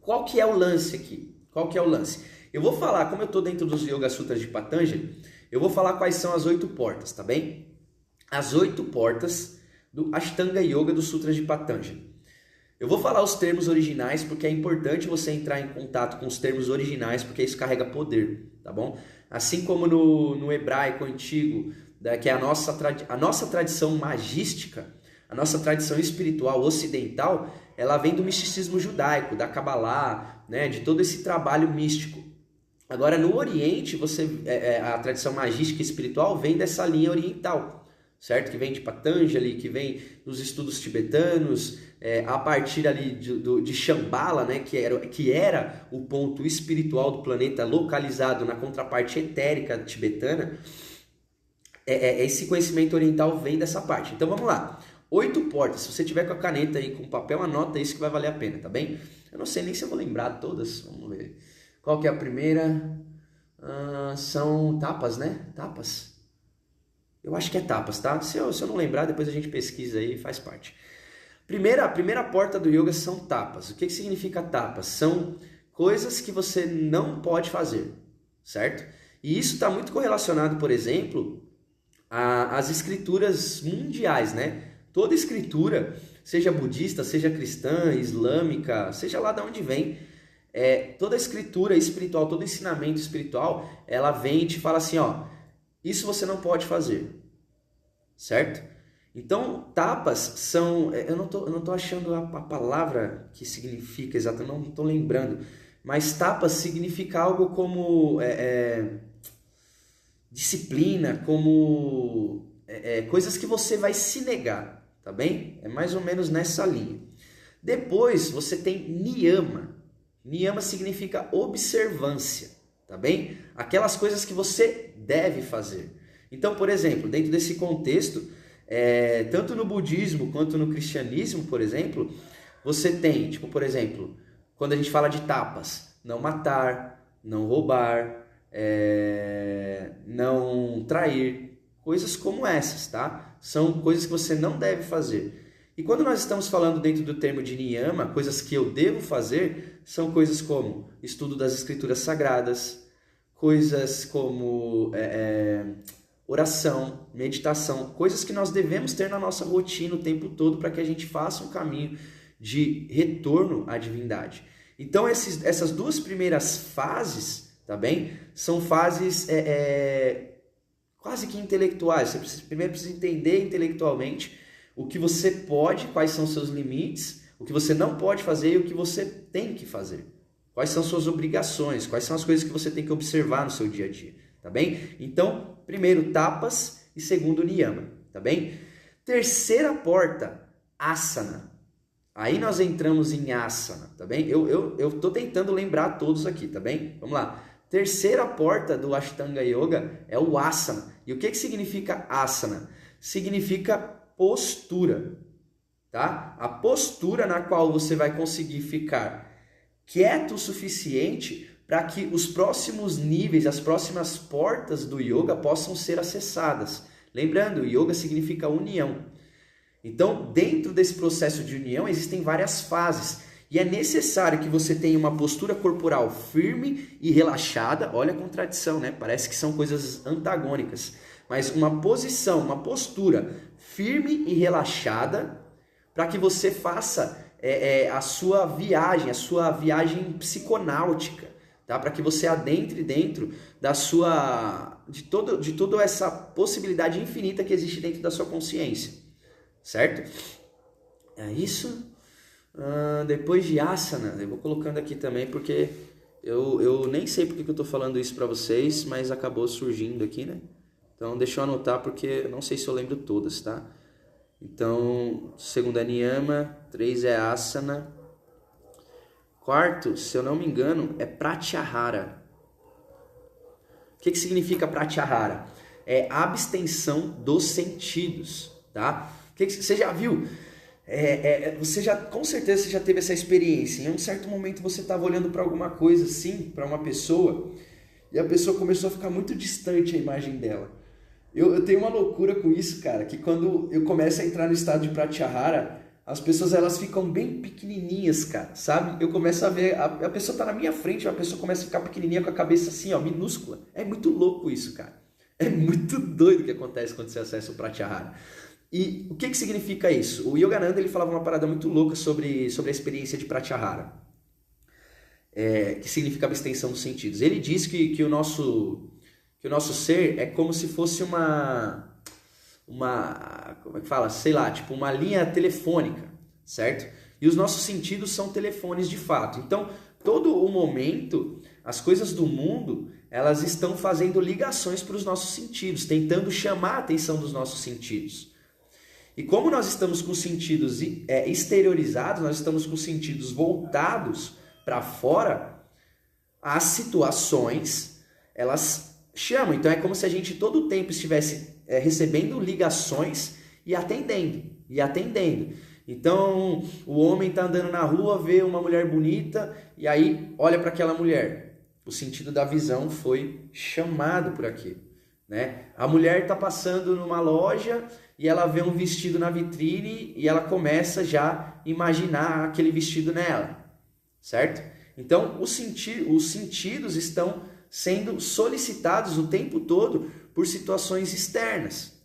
qual que é o lance aqui? Qual que é o lance? Eu vou falar, como eu estou dentro dos Yoga Sutras de Patanjali, eu vou falar quais são as 8 portas, tá bem? As 8 portas do Ashtanga Yoga dos Sutras de Patanjali. Eu vou falar os termos originais porque é importante você entrar em contato com os termos originais, porque isso carrega poder, tá bom? Assim como no hebraico antigo, que é a nossa tradição magística, a nossa tradição espiritual ocidental, ela vem do misticismo judaico, da Kabbalah, né, de todo esse trabalho místico. Agora, no Oriente, a tradição magística espiritual vem dessa linha oriental, certo? Que vem de Patanjali, que vem dos estudos tibetanos, a partir ali de Shambhala, né? que era o ponto espiritual do planeta localizado na contraparte etérica tibetana. Esse conhecimento oriental vem dessa parte. Então vamos lá. 8 portas. Se você tiver com a caneta aí, com o papel, anota isso que vai valer a pena, tá bem? Eu não sei nem se eu vou lembrar todas. Vamos ver. Qual que é a primeira? São tapas, né? Tapas. Eu acho que é tapas, tá? Se eu não lembrar, depois a gente pesquisa aí e faz parte. A primeira porta do yoga são tapas. O que significa tapas? São coisas que você não pode fazer, certo? E isso está muito correlacionado, por exemplo, às escrituras mundiais, né? Toda escritura, seja budista, seja cristã, islâmica, seja lá de onde vem, toda escritura espiritual, todo ensinamento espiritual, ela vem e te fala assim, ó, isso você não pode fazer, certo? Então, tapas são, eu não tô achando a palavra que significa exato, eu não estou lembrando, mas tapas significa algo como disciplina, como coisas que você vai se negar, tá bem? É mais ou menos nessa linha. Depois você tem niyama. Niyama significa observância, tá bem? Aquelas coisas que você deve fazer. Então, por exemplo, dentro desse contexto, tanto no budismo quanto no cristianismo, por exemplo, você tem, tipo, por exemplo, quando a gente fala de tapas, não matar, não roubar, não trair, coisas como essas, tá? São coisas que você não deve fazer. E quando nós estamos falando dentro do termo de niyama, coisas que eu devo fazer, são coisas como estudo das escrituras sagradas, coisas como oração, meditação, coisas que nós devemos ter na nossa rotina o tempo todo para que a gente faça um caminho de retorno à divindade. Então essas duas primeiras fases, tá bem? São fases quase que intelectuais. Você primeiro precisa entender intelectualmente o que você pode, quais são os seus limites, o que você não pode fazer e o que você tem que fazer. Quais são suas obrigações, quais são as coisas que você tem que observar no seu dia a dia, tá bem? Então, primeiro tapas e segundo niyama, tá bem? Terceira porta, asana. Aí nós entramos em asana, tá bem? Eu tô tentando lembrar todos aqui, tá bem? Vamos lá. Terceira porta do Ashtanga Yoga é o asana. E o que significa asana? Significa postura, tá? A postura na qual você vai conseguir ficar quieto o suficiente para que os próximos níveis, as próximas portas do yoga possam ser acessadas. Lembrando, yoga significa união. Então, dentro desse processo de união, existem várias fases. E é necessário que você tenha uma postura corporal firme e relaxada. Olha a contradição, né? Parece que são coisas antagônicas. Mas uma posição, uma postura firme e relaxada para que você faça a sua viagem psiconáutica, tá? Para que você adentre dentro de toda essa possibilidade infinita que existe dentro da sua consciência, certo? É isso. Depois de asana, eu vou colocando aqui também porque eu nem sei porque que eu estou falando isso para vocês, mas acabou surgindo aqui, né? Então deixa eu anotar porque eu não sei se eu lembro todas, tá? Então, segundo é niyama, 3 é asana, quarto, se eu não me engano, é pratyahara. O que significa pratyahara? É abstenção dos sentidos, tá? Você já viu? Com certeza você já teve essa experiência. Em um certo momento você estava olhando para alguma coisa assim, para uma pessoa, e a pessoa começou a ficar muito distante a imagem dela. Eu tenho uma loucura com isso, cara, que quando eu começo a entrar no estado de pratyahara, as pessoas elas ficam bem pequenininhas, cara, sabe? Eu começo a ver, a pessoa tá na minha frente, a pessoa começa a ficar pequenininha com a cabeça assim, ó, minúscula. É muito louco isso, cara. É muito doido o que acontece quando você acessa o pratyahara. E o que significa isso? O Yogananda ele falava uma parada muito louca sobre a experiência de Pratyahara, que significa abstenção dos sentidos. Ele diz que o nosso ser é como se fosse como é que fala? Sei lá, tipo uma linha telefônica, certo? E os nossos sentidos são telefones de fato. Então, todo o momento, as coisas do mundo, elas estão fazendo ligações para os nossos sentidos, tentando chamar a atenção dos nossos sentidos. E como nós estamos com os sentidos exteriorizados, nós estamos com os sentidos voltados para fora, as situações, elas chamam. Então é como se a gente todo o tempo estivesse recebendo ligações e atendendo. Então o homem está andando na rua, vê uma mulher bonita e aí olha para aquela mulher. O sentido da visão foi chamado por aquilo, né? A mulher está passando numa loja e ela vê um vestido na vitrine e ela começa já a imaginar aquele vestido nela, certo? Então os sentidos estão sendo solicitados o tempo todo por situações externas.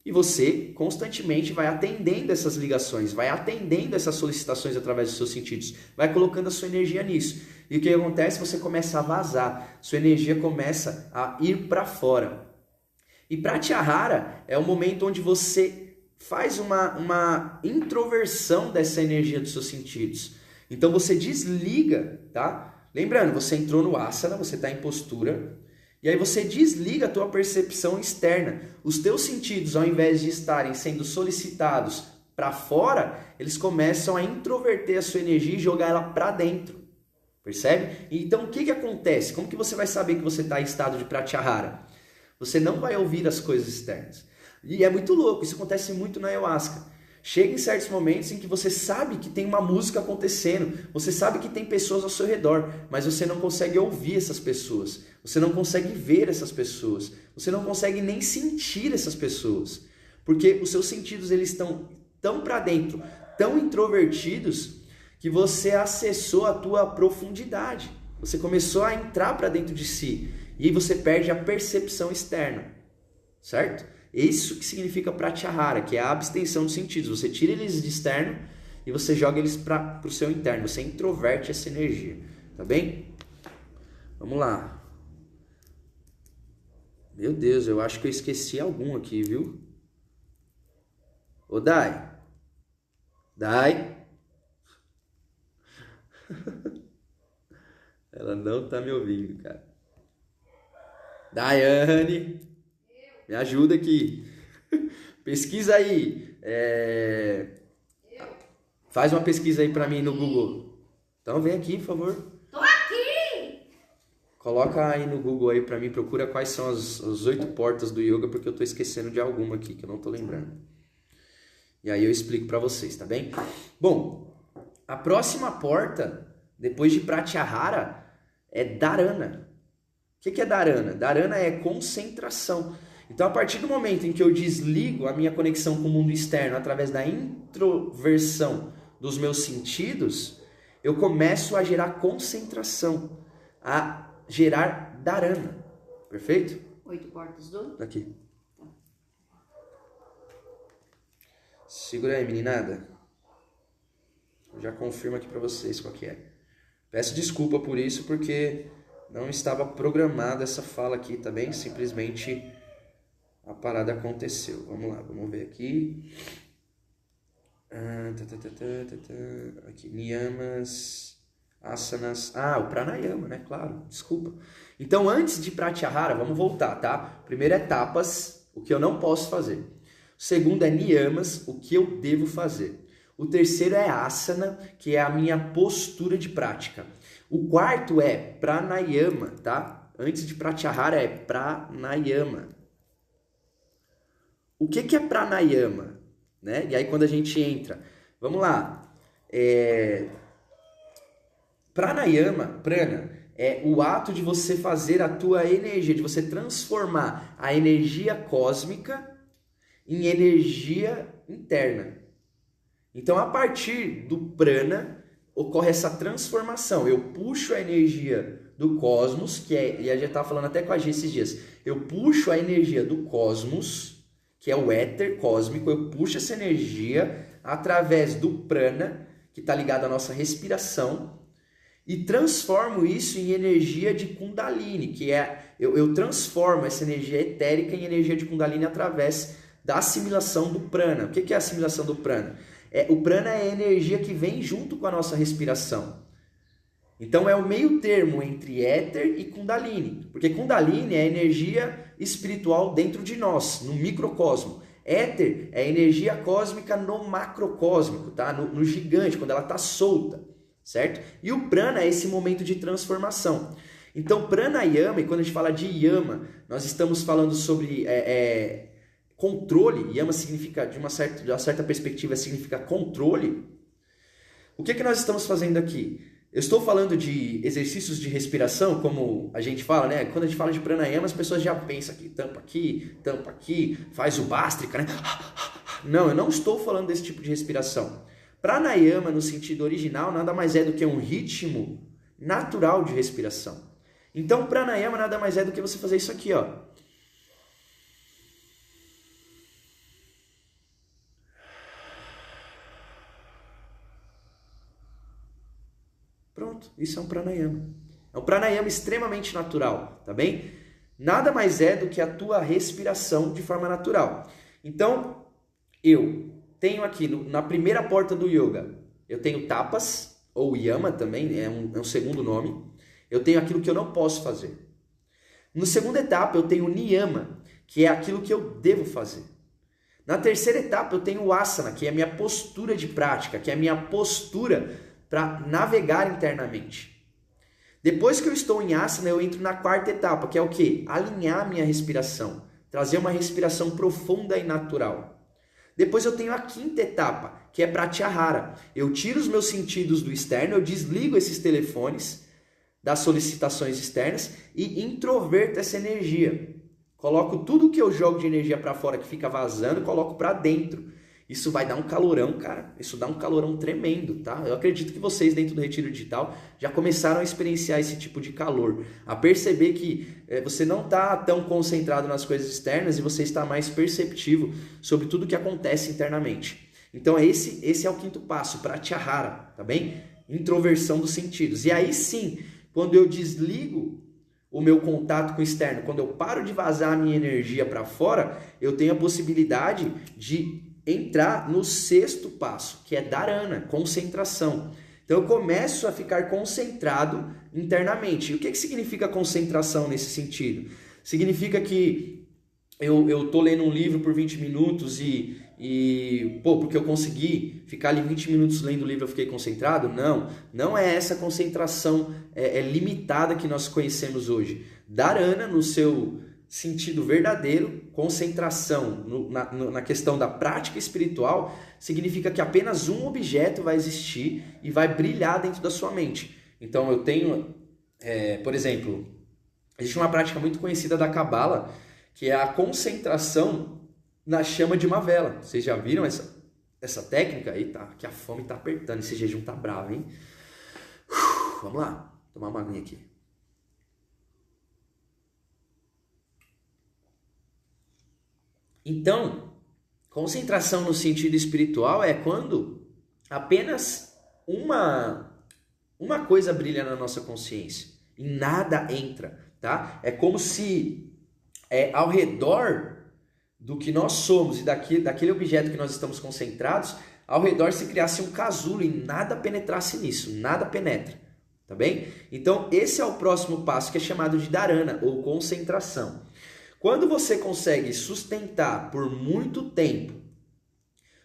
E você constantemente vai atendendo essas ligações, vai atendendo essas solicitações através dos seus sentidos, vai colocando a sua energia nisso. E o que acontece? Você começa a vazar, sua energia começa a ir para fora. E Pratyahara é o momento onde você faz uma introversão dessa energia dos seus sentidos. Então você desliga, tá? Lembrando, você entrou no asana, você está em postura, e aí você desliga a tua percepção externa. Os teus sentidos, ao invés de estarem sendo solicitados para fora, eles começam a introverter a sua energia e jogar ela para dentro. Percebe? Então o que acontece? Como que você vai saber que você está em estado de Pratyahara? Você não vai ouvir as coisas externas. E é muito louco, isso acontece muito na ayahuasca. Chega em certos momentos em que você sabe que tem uma música acontecendo, você sabe que tem pessoas ao seu redor, mas você não consegue ouvir essas pessoas, você não consegue ver essas pessoas, você não consegue nem sentir essas pessoas, porque os seus sentidos eles estão tão para dentro, tão introvertidos, que você acessou a tua profundidade, você começou a entrar para dentro de si, e aí você perde a percepção externa, certo? Isso que significa Pratyahara, que é a abstenção dos sentidos. Você tira eles de externo e você joga eles para o seu interno. Você introverte essa energia. Tá bem? Vamos lá. Meu Deus, eu acho que eu esqueci algum aqui, viu? Ô, Dai. Dai. Ela não tá me ouvindo, cara. Daiane. Me ajuda aqui. Pesquisa aí. Faz uma pesquisa aí pra mim no Google. Então vem aqui, por favor. Tô aqui! Coloca aí no Google aí pra mim. Procura quais são as 8 portas do yoga, porque eu tô esquecendo de alguma aqui que eu não tô lembrando. E aí eu explico pra vocês, tá bem? Bom, a próxima porta, depois de Pratyahara, é Dharana. O que é Dharana? Dharana é concentração. Então, a partir do momento em que eu desligo a minha conexão com o mundo externo através da introversão dos meus sentidos, eu começo a gerar concentração, a gerar Dharana. Perfeito? 8 portas do... Aqui. Segura aí, meninada. Eu já confirmo aqui para vocês qual que é. Peço desculpa por isso, porque não estava programada essa fala aqui, tá bem? Simplesmente... a parada aconteceu. Vamos lá, vamos ver aqui. Aqui, niyamas, asanas. O pranayama, né? Claro, desculpa. Então, antes de Pratyahara, vamos voltar, tá? Primeiro é tapas, o que eu não posso fazer. O segundo é niyamas, o que eu devo fazer. O terceiro é asana, que é a minha postura de prática. O quarto é pranayama, tá? Antes de Pratyahara é pranayama. O que é pranayama? Né? E aí quando a gente entra, vamos lá, pranayama, prana, é o ato de você fazer a tua energia, de você transformar a energia cósmica em energia interna. Então a partir do prana ocorre essa transformação, eu puxo a energia do cosmos, e a gente estava falando até com a G esses dias, eu puxo a energia do cosmos, que é o éter cósmico, eu puxo essa energia através do prana, que está ligado à nossa respiração, e transformo isso em energia de Kundalini, que é, eu transformo essa energia etérica em energia de Kundalini através da assimilação do prana. O que é a assimilação do prana? O prana é a energia que vem junto com a nossa respiração. Então é o meio termo entre éter e Kundalini, porque Kundalini é a energia espiritual dentro de nós, no microcosmo. Éter é a energia cósmica no macrocósmico, tá? No gigante, quando ela está solta, certo? E o prana é esse momento de transformação. Então pranayama, e quando a gente fala de yama, nós estamos falando sobre controle. Yama significa, de uma certa perspectiva, significa controle. O que nós estamos fazendo aqui? Eu estou falando de exercícios de respiração, como a gente fala, né? Quando a gente fala de pranayama, as pessoas já pensam tampa aqui, faz o bástrica, né? Não, eu não estou falando desse tipo de respiração. Pranayama, no sentido original, nada mais é do que um ritmo natural de respiração. Então, pranayama nada mais é do que você fazer isso aqui, ó. Pronto, isso é um pranayama. É um pranayama extremamente natural, tá bem? Nada mais é do que a tua respiração de forma natural. Então, eu tenho aqui na primeira porta do yoga, eu tenho tapas, ou yama também, é um segundo nome. Eu tenho aquilo que eu não posso fazer. Na segunda etapa, eu tenho niyama, que é aquilo que eu devo fazer. Na terceira etapa, eu tenho o asana, que é a minha postura de prática, que é a minha postura para navegar internamente. Depois que eu estou em asana, eu entro na quarta etapa, que é o quê? Alinhar a minha respiração, trazer uma respiração profunda e natural. Depois eu tenho a quinta etapa, que é pratyahara. Eu tiro os meus sentidos do externo, eu desligo esses telefones das solicitações externas e introverto essa energia. Coloco tudo que eu jogo de energia para fora que fica vazando, coloco para dentro. Isso vai dar um calorão, cara. Isso dá um calorão tremendo, tá? Eu acredito que vocês dentro do Retiro Digital já começaram a experienciar esse tipo de calor. A perceber que você não está tão concentrado nas coisas externas e você está mais perceptivo sobre tudo que acontece internamente. Então esse é o quinto passo, pratyahara, tá bem? Introversão dos sentidos. E aí sim, quando eu desligo o meu contato com o externo, quando eu paro de vazar a minha energia para fora, eu tenho a possibilidade de entrar no sexto passo, que é dharana, concentração. Então eu começo a ficar concentrado internamente. E o que significa concentração nesse sentido? Significa que eu tô lendo um livro por 20 minutos porque eu consegui ficar ali 20 minutos lendo o livro, eu fiquei concentrado? Não é essa concentração limitada que nós conhecemos hoje. Dharana, no seu sentido verdadeiro, concentração na questão da prática espiritual, significa que apenas um objeto vai existir e vai brilhar dentro da sua mente. Então eu tenho, por exemplo, existe uma prática muito conhecida da Kabbalah, que é a concentração na chama de uma vela. Vocês já viram essa técnica? Aí tá, que a fome tá apertando, esse jejum tá bravo, hein? Vamos lá, tomar uma aguinha aqui. Então, concentração no sentido espiritual é quando apenas uma coisa brilha na nossa consciência e nada entra, tá? É como se ao redor do que nós somos e daquele objeto que nós estamos concentrados, ao redor se criasse um casulo e nada penetrasse nisso, nada penetra, tá bem? Então, esse é o próximo passo, que é chamado de dharana, ou concentração. Quando você consegue sustentar por muito tempo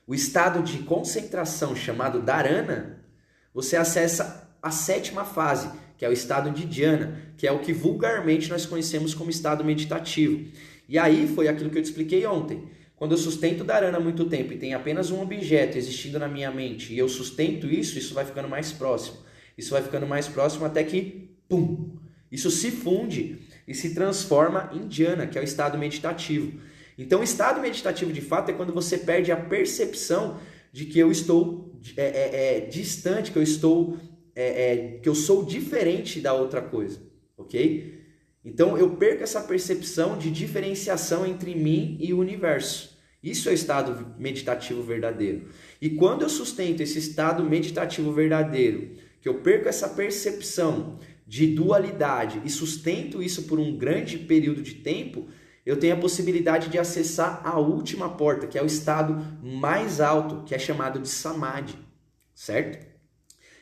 o estado de concentração chamado dharana, você acessa a sétima fase, que é o estado de dhyana, que é o que vulgarmente nós conhecemos como estado meditativo. E aí foi aquilo que eu te expliquei ontem. Quando eu sustento dharana há muito tempo e tem apenas um objeto existindo na minha mente e eu sustento isso vai ficando mais próximo. Isso vai ficando mais próximo até que, pum, isso se funde e se transforma em dhyana, que é o estado meditativo. Então, o estado meditativo, de fato, é quando você perde a percepção de que eu estou distante, que eu sou diferente da outra coisa, ok? Então, eu perco essa percepção de diferenciação entre mim e o universo. Isso é o estado meditativo verdadeiro. E quando eu sustento esse estado meditativo verdadeiro, que eu perco essa percepção de dualidade e sustento isso por um grande período de tempo, eu tenho a possibilidade de acessar a última porta, que é o estado mais alto, que é chamado de Samadhi, certo?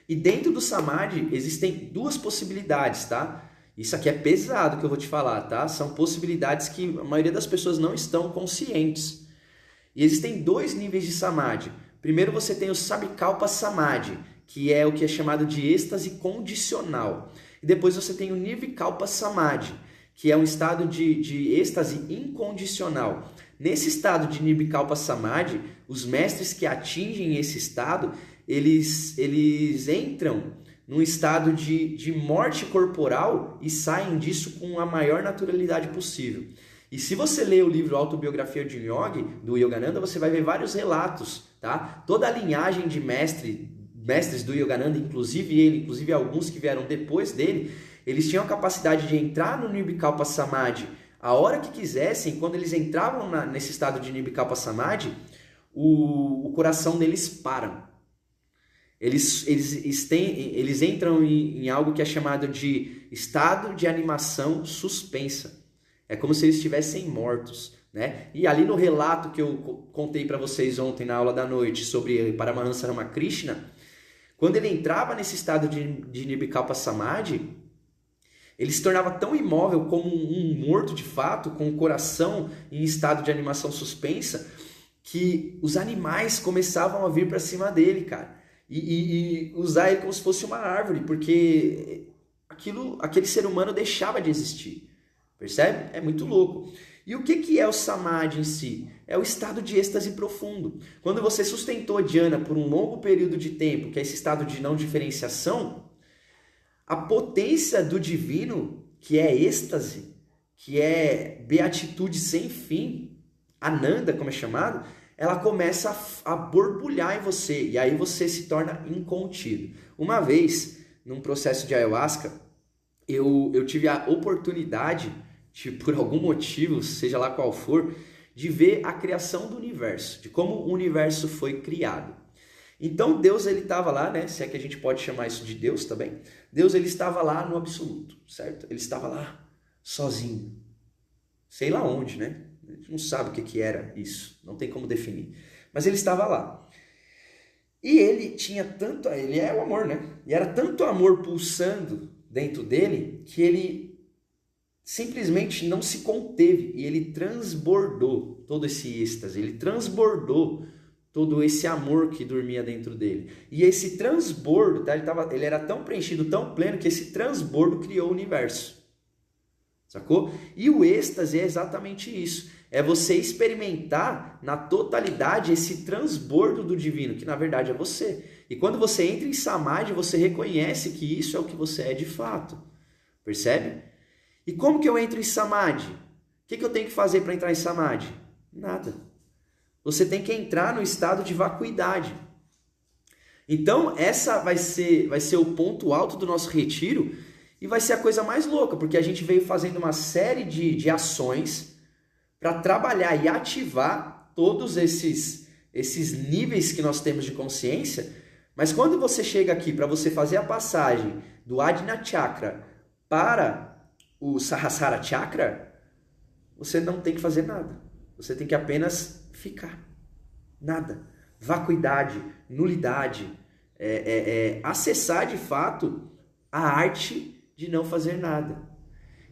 E dentro do Samadhi existem duas possibilidades, tá? Isso aqui é pesado que eu vou te falar, tá? São possibilidades que a maioria das pessoas não estão conscientes. E existem dois níveis de Samadhi. Primeiro você tem o Sabikalpa Samadhi, que é o que é chamado de êxtase condicional. E depois você tem o Nirvikalpa Samadhi, que é um estado de êxtase incondicional. Nesse estado de Nirvikalpa Samadhi, os mestres que atingem esse estado, eles entram num estado de morte corporal e saem disso com a maior naturalidade possível. E se você ler o livro Autobiografia de Yogi, do Yogananda, você vai ver vários relatos, tá? Toda a linhagem de mestres do Yogananda, inclusive ele, inclusive alguns que vieram depois dele, eles tinham a capacidade de entrar no Nirvikalpa Samadhi a hora que quisessem. Quando eles entravam nesse estado de Nirvikalpa Samadhi, o coração deles para. Eles entram em algo que é chamado de estado de animação suspensa. É como se eles estivessem mortos, né? E ali no relato que eu contei para vocês ontem na aula da noite sobre Paramahansa Ramakrishna, quando ele entrava nesse estado de Nirvikalpa Samadhi, ele se tornava tão imóvel como um morto de fato, com o coração em estado de animação suspensa, que os animais começavam a vir para cima dele, cara. E usar ele como se fosse uma árvore, porque aquele ser humano deixava de existir. Percebe? É muito louco. E o que é o Samadhi em si? É o estado de êxtase profundo. Quando você sustentou dhyana por um longo período de tempo, que é esse estado de não diferenciação, a potência do divino, que é êxtase, que é beatitude sem fim, Ananda, como é chamado, ela começa a borbulhar em você, e aí você se torna incontido. Uma vez, num processo de ayahuasca, eu tive a oportunidade, por algum motivo, seja lá qual for, de ver a criação do universo, de como o universo foi criado. Então Deus, ele estava lá, né? Se é que a gente pode chamar isso de Deus também. Deus, ele estava lá no absoluto, certo? Ele estava lá, sozinho. Sei lá onde, né? A gente não sabe o que era isso, não tem como definir. Mas ele estava lá. E ele tinha tanto... Ele é o amor, né? E era tanto amor pulsando dentro dele que ele simplesmente não se conteve. E ele transbordou todo esse êxtase. Ele transbordou todo esse amor que dormia dentro dele. E esse transbordo, tá? Ele era tão preenchido, tão pleno, que esse transbordo criou o universo. Sacou? E o êxtase é exatamente isso. É você experimentar na totalidade esse transbordo do divino, que na verdade é você. E quando você entra em Samadhi, você reconhece que isso é o que você é de fato. Percebe? E como que eu entro em Samadhi? O que eu tenho que fazer para entrar em Samadhi? Nada. Você tem que entrar no estado de vacuidade. Então, essa vai ser o ponto alto do nosso retiro e vai ser a coisa mais louca, porque a gente veio fazendo uma série de ações para trabalhar e ativar todos esses níveis que nós temos de consciência. Mas quando você chega aqui para você fazer a passagem do Ajna Chakra para o Sahasrara Chakra, você não tem que fazer nada. Você tem que apenas ficar. Nada. Vacuidade, nulidade. Acessar de fato a arte de não fazer nada.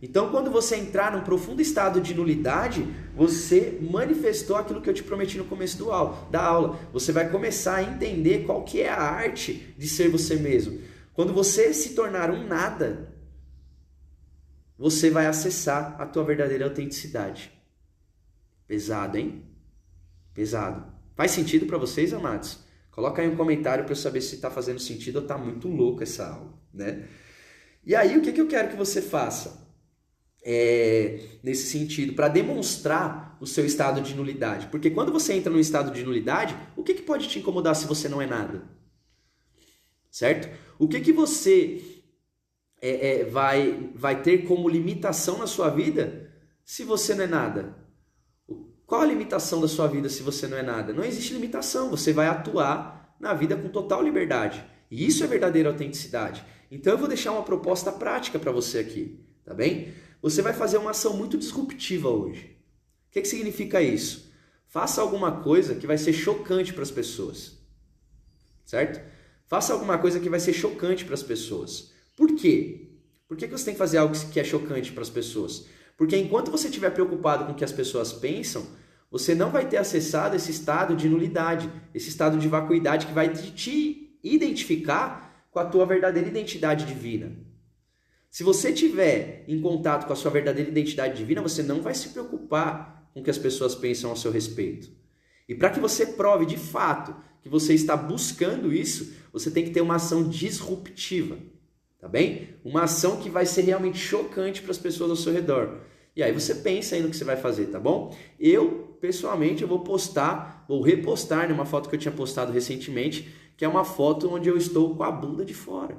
Então, quando você entrar num profundo estado de nulidade, você manifestou aquilo que eu te prometi no começo da aula. Você vai começar a entender qual que é a arte de ser você mesmo. Quando você se tornar um nada, você vai acessar a tua verdadeira autenticidade. Pesado, hein? Pesado. Faz sentido para vocês, amados? Coloca aí um comentário para eu saber se está fazendo sentido ou está muito louco essa aula, né? E aí, o que eu quero que você faça? Nesse sentido, para demonstrar o seu estado de nulidade. Porque quando você entra num estado de nulidade, o que pode te incomodar se você não é nada? Certo? O que você vai ter como limitação na sua vida se você não é nada? Qual a limitação da sua vida se você não é nada? Não existe limitação, você vai atuar na vida com total liberdade. E isso é verdadeira autenticidade. Então eu vou deixar uma proposta prática para você aqui, tá bem? Você vai fazer uma ação muito disruptiva hoje. O que significa isso? Faça alguma coisa que vai ser chocante para as pessoas, certo? Faça alguma coisa que vai ser chocante para as pessoas. Por quê? Por que você tem que fazer algo que é chocante para as pessoas? Porque enquanto você estiver preocupado com o que as pessoas pensam, você não vai ter acessado esse estado de nulidade, esse estado de vacuidade que vai te identificar com a tua verdadeira identidade divina. Se você estiver em contato com a sua verdadeira identidade divina, você não vai se preocupar com o que as pessoas pensam ao seu respeito. E para que você prove de fato que você está buscando isso, você tem que ter uma ação disruptiva. Tá bem? Uma ação que vai ser realmente chocante para as pessoas ao seu redor. E aí você pensa aí no que você vai fazer, tá bom? Eu, pessoalmente, eu vou repostar uma foto que eu tinha postado recentemente, que é uma foto onde eu estou com a bunda de fora.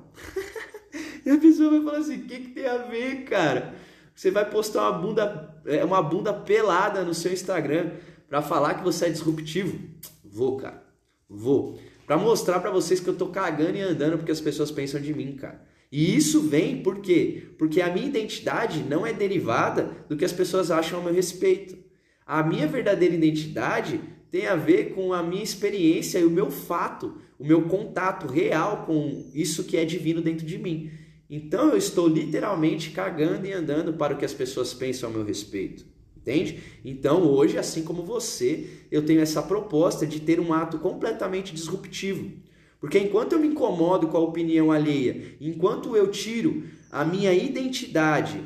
E a pessoa vai falar assim, o que tem a ver, cara? Você vai postar uma bunda pelada no seu Instagram para falar que você é disruptivo? Vou, cara. Vou. Para mostrar para vocês que eu tô cagando e andando porque as pessoas pensam de mim, cara. E isso vem por quê? Porque a minha identidade não é derivada do que as pessoas acham ao meu respeito. A minha verdadeira identidade tem a ver com a minha experiência e o meu fato, o meu contato real com isso que é divino dentro de mim. Então eu estou literalmente cagando e andando para o que as pessoas pensam ao meu respeito. Entende? Então hoje, assim como você, eu tenho essa proposta de ter um ato completamente disruptivo. Porque enquanto eu me incomodo com a opinião alheia, enquanto eu tiro a minha identidade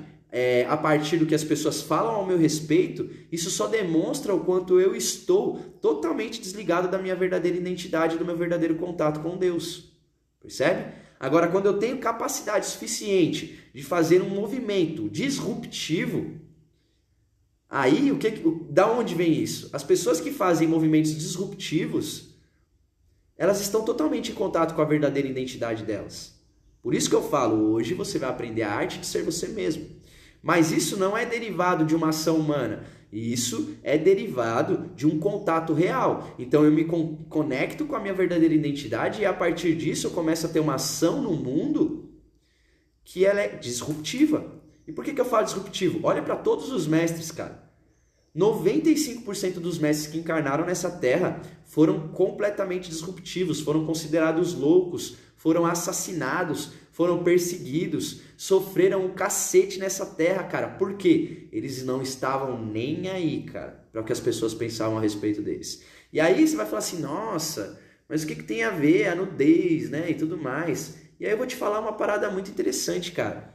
a partir do que as pessoas falam ao meu respeito, isso só demonstra o quanto eu estou totalmente desligado da minha verdadeira identidade, do meu verdadeiro contato com Deus. Percebe? Agora, quando eu tenho capacidade suficiente de fazer um movimento disruptivo, aí, da onde vem isso? As pessoas que fazem movimentos disruptivos, elas estão totalmente em contato com a verdadeira identidade delas. Por isso que eu falo, hoje você vai aprender a arte de ser você mesmo. Mas isso não é derivado de uma ação humana. Isso é derivado de um contato real. Então eu me conecto com a minha verdadeira identidade e a partir disso eu começo a ter uma ação no mundo que ela é disruptiva. E por que eu falo disruptivo? Olha para todos os mestres, cara. 95% dos mestres que encarnaram nessa terra foram completamente disruptivos, foram considerados loucos, foram assassinados, foram perseguidos, sofreram um cacete nessa terra, cara. Por quê? Eles não estavam nem aí, cara, para o que as pessoas pensavam a respeito deles. E aí você vai falar assim, nossa, mas o que tem a ver a nudez, né, e tudo mais? E aí eu vou te falar uma parada muito interessante, cara.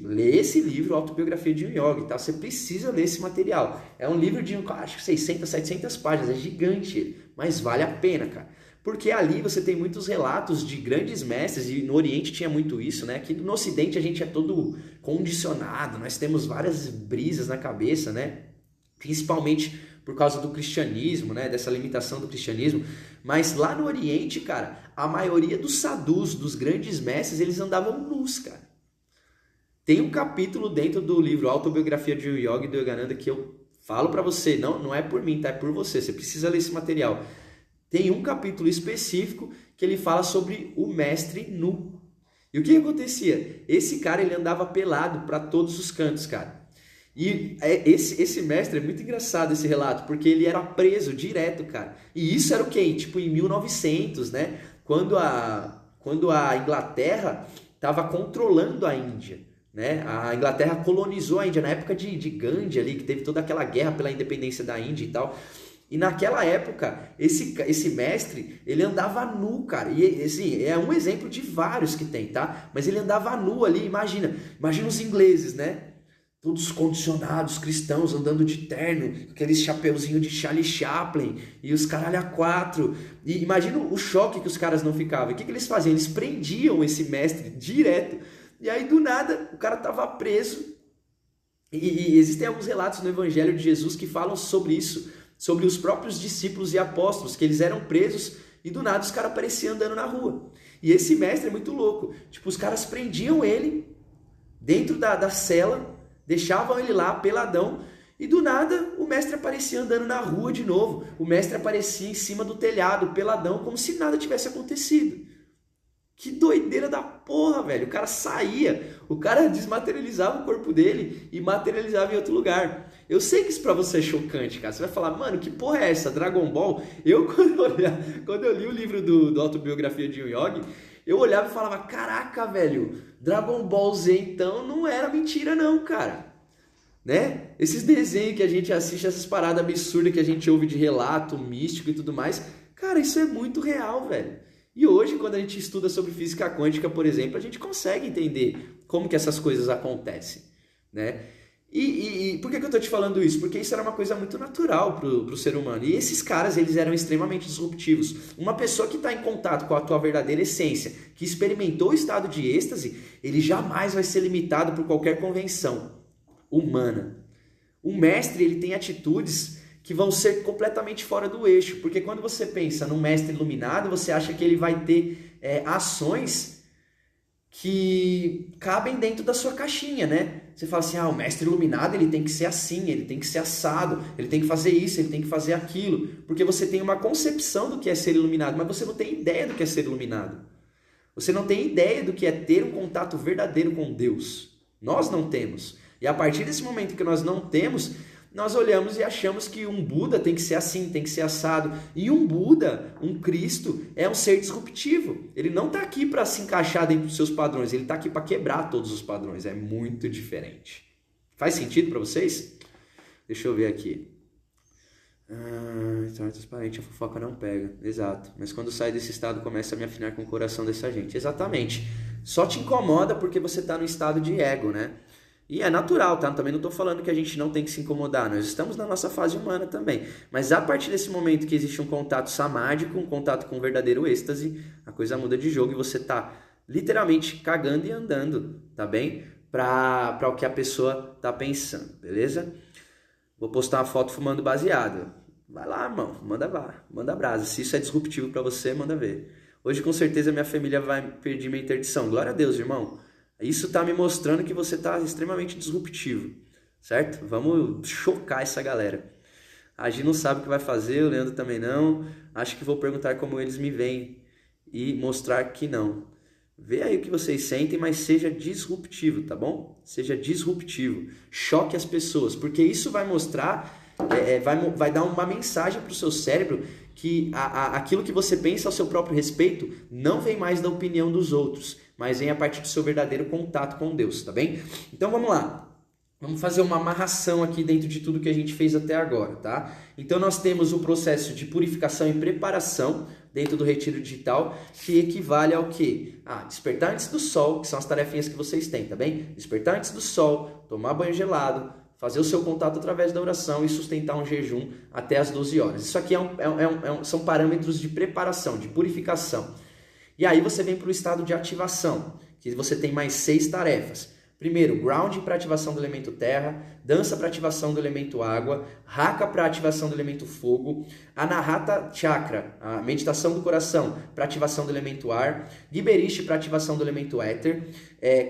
Lê esse livro, Autobiografia de um Yogi, tá? Você precisa ler esse material. É um livro de, acho que 600, 700 páginas, é gigante, mas vale a pena, cara. Porque ali você tem muitos relatos de grandes mestres, e no Oriente tinha muito isso, né? Aqui no Ocidente a gente é todo condicionado, nós temos várias brisas na cabeça, né? Principalmente por causa do cristianismo, né? Dessa limitação do cristianismo. Mas lá no Oriente, cara, a maioria dos sadhus, dos grandes mestres, eles andavam nus, cara. Tem um capítulo dentro do livro Autobiografia de um Yogi do Yogananda que eu falo para você, não é por mim, tá? É por você, você precisa ler esse material. Tem um capítulo específico que ele fala sobre o mestre nu. E o que acontecia? Esse cara, ele andava pelado para todos os cantos, cara. E esse mestre, é muito engraçado esse relato, porque ele era preso direto, cara. E isso era o quê? Tipo em 1900, né? Quando a Inglaterra estava controlando a Índia. Né? A Inglaterra colonizou a Índia na época de Gandhi ali, que teve toda aquela guerra pela independência da Índia e tal. E naquela época, esse mestre, ele andava nu, cara. E assim, é um exemplo de vários que tem, tá? Mas ele andava nu ali, imagina os ingleses, né? Todos condicionados, cristãos, andando de terno, aqueles chapeuzinho de Charlie Chaplin e os caralho a quatro. E imagina o choque que os caras não ficavam. E o que eles faziam? Eles prendiam esse mestre direto. E aí, do nada, o cara estava preso. E existem alguns relatos no Evangelho de Jesus que falam sobre isso, sobre os próprios discípulos e apóstolos, que eles eram presos e do nada os caras apareciam andando na rua. E esse mestre é muito louco. Tipo, os caras prendiam ele dentro da cela, deixavam ele lá, peladão, e do nada mestre aparecia andando na rua de novo. O mestre aparecia em cima do telhado, peladão, como se nada tivesse acontecido. Que doideira da porra, velho. O cara saía, o cara desmaterializava o corpo dele e materializava em outro lugar. Eu sei que isso pra você é chocante, cara. Você vai falar, mano, que porra é essa? Dragon Ball? Quando eu li o livro do Autobiografia de um Yogi, eu olhava e falava, caraca, velho, Dragon Ball Z então não era mentira não, cara. Né? Esses desenhos que a gente assiste, essas paradas absurdas que a gente ouve de relato místico e tudo mais, cara, isso é muito real, velho. E hoje, quando a gente estuda sobre física quântica, por exemplo, a gente consegue entender como que essas coisas acontecem, né? E por que eu estou te falando isso? Porque isso era uma coisa muito natural para o ser humano. E esses caras, eles eram extremamente disruptivos. Uma pessoa que está em contato com a tua verdadeira essência, que experimentou o estado de êxtase, ele jamais vai ser limitado por qualquer convenção humana. O mestre, ele tem atitudes que vão ser completamente fora do eixo. Porque quando você pensa num mestre iluminado, você acha que ele vai ter ações que cabem dentro da sua caixinha, né? Você fala assim, o mestre iluminado ele tem que ser assim, ele tem que ser assado, ele tem que fazer isso, ele tem que fazer aquilo, porque você tem uma concepção do que é ser iluminado, mas você não tem ideia do que é ser iluminado. Você não tem ideia do que é ter um contato verdadeiro com Deus. Nós não temos. E a partir desse momento que nós não temos, nós olhamos e achamos que um Buda tem que ser assim, tem que ser assado. E um Buda, um Cristo, é um ser disruptivo. Ele não está aqui para se encaixar dentro dos seus padrões, ele está aqui para quebrar todos os padrões. É muito diferente. Faz sentido para vocês? Deixa eu ver aqui. Então é transparente, a fofoca não pega. Exato. Mas quando sai desse estado, começa a me afinar com o coração dessa gente. Exatamente. Só te incomoda porque você está no estado de ego, né? E é natural, tá? Também não estou falando que a gente não tem que se incomodar. Nós estamos na nossa fase humana também. Mas a partir desse momento que existe um contato samádico, um contato com o verdadeiro êxtase, a coisa muda de jogo e você está literalmente cagando e andando, tá bem? Para o que a pessoa está pensando, beleza? Vou postar uma foto fumando baseado. Vai lá, irmão. Manda brasa. Se isso é disruptivo para você, manda ver. Hoje, com certeza, minha família vai pedir minha interdição. Glória a Deus, irmão. Isso está me mostrando que você está extremamente disruptivo, certo? Vamos chocar essa galera. A Gi não sabe o que vai fazer, o Leandro também não. Acho que vou perguntar como eles me veem e mostrar que não. Vê aí o que vocês sentem, mas seja disruptivo, tá bom? Seja disruptivo. Choque as pessoas, porque isso vai mostrar, vai dar uma mensagem para o seu cérebro que aquilo que você pensa ao seu próprio respeito não vem mais da opinião dos outros, mas vem a partir do seu verdadeiro contato com Deus, tá bem? Então vamos lá. Vamos fazer uma amarração aqui dentro de tudo que a gente fez até agora, tá? Então nós temos o processo de purificação e preparação dentro do retiro digital, que equivale ao quê? Despertar antes do sol, que são as tarefinhas que vocês têm, tá bem? Despertar antes do sol, tomar banho gelado, fazer o seu contato através da oração e sustentar um jejum até as 12 horas. Isso aqui são parâmetros de preparação, de purificação. E aí você vem para o estado de ativação, que você tem mais 6 tarefas. Primeiro, ground para ativação do elemento terra, dança para ativação do elemento água, haka para ativação do elemento fogo, anahata chakra, a meditação do coração para ativação do elemento ar, giberishi para ativação do elemento éter,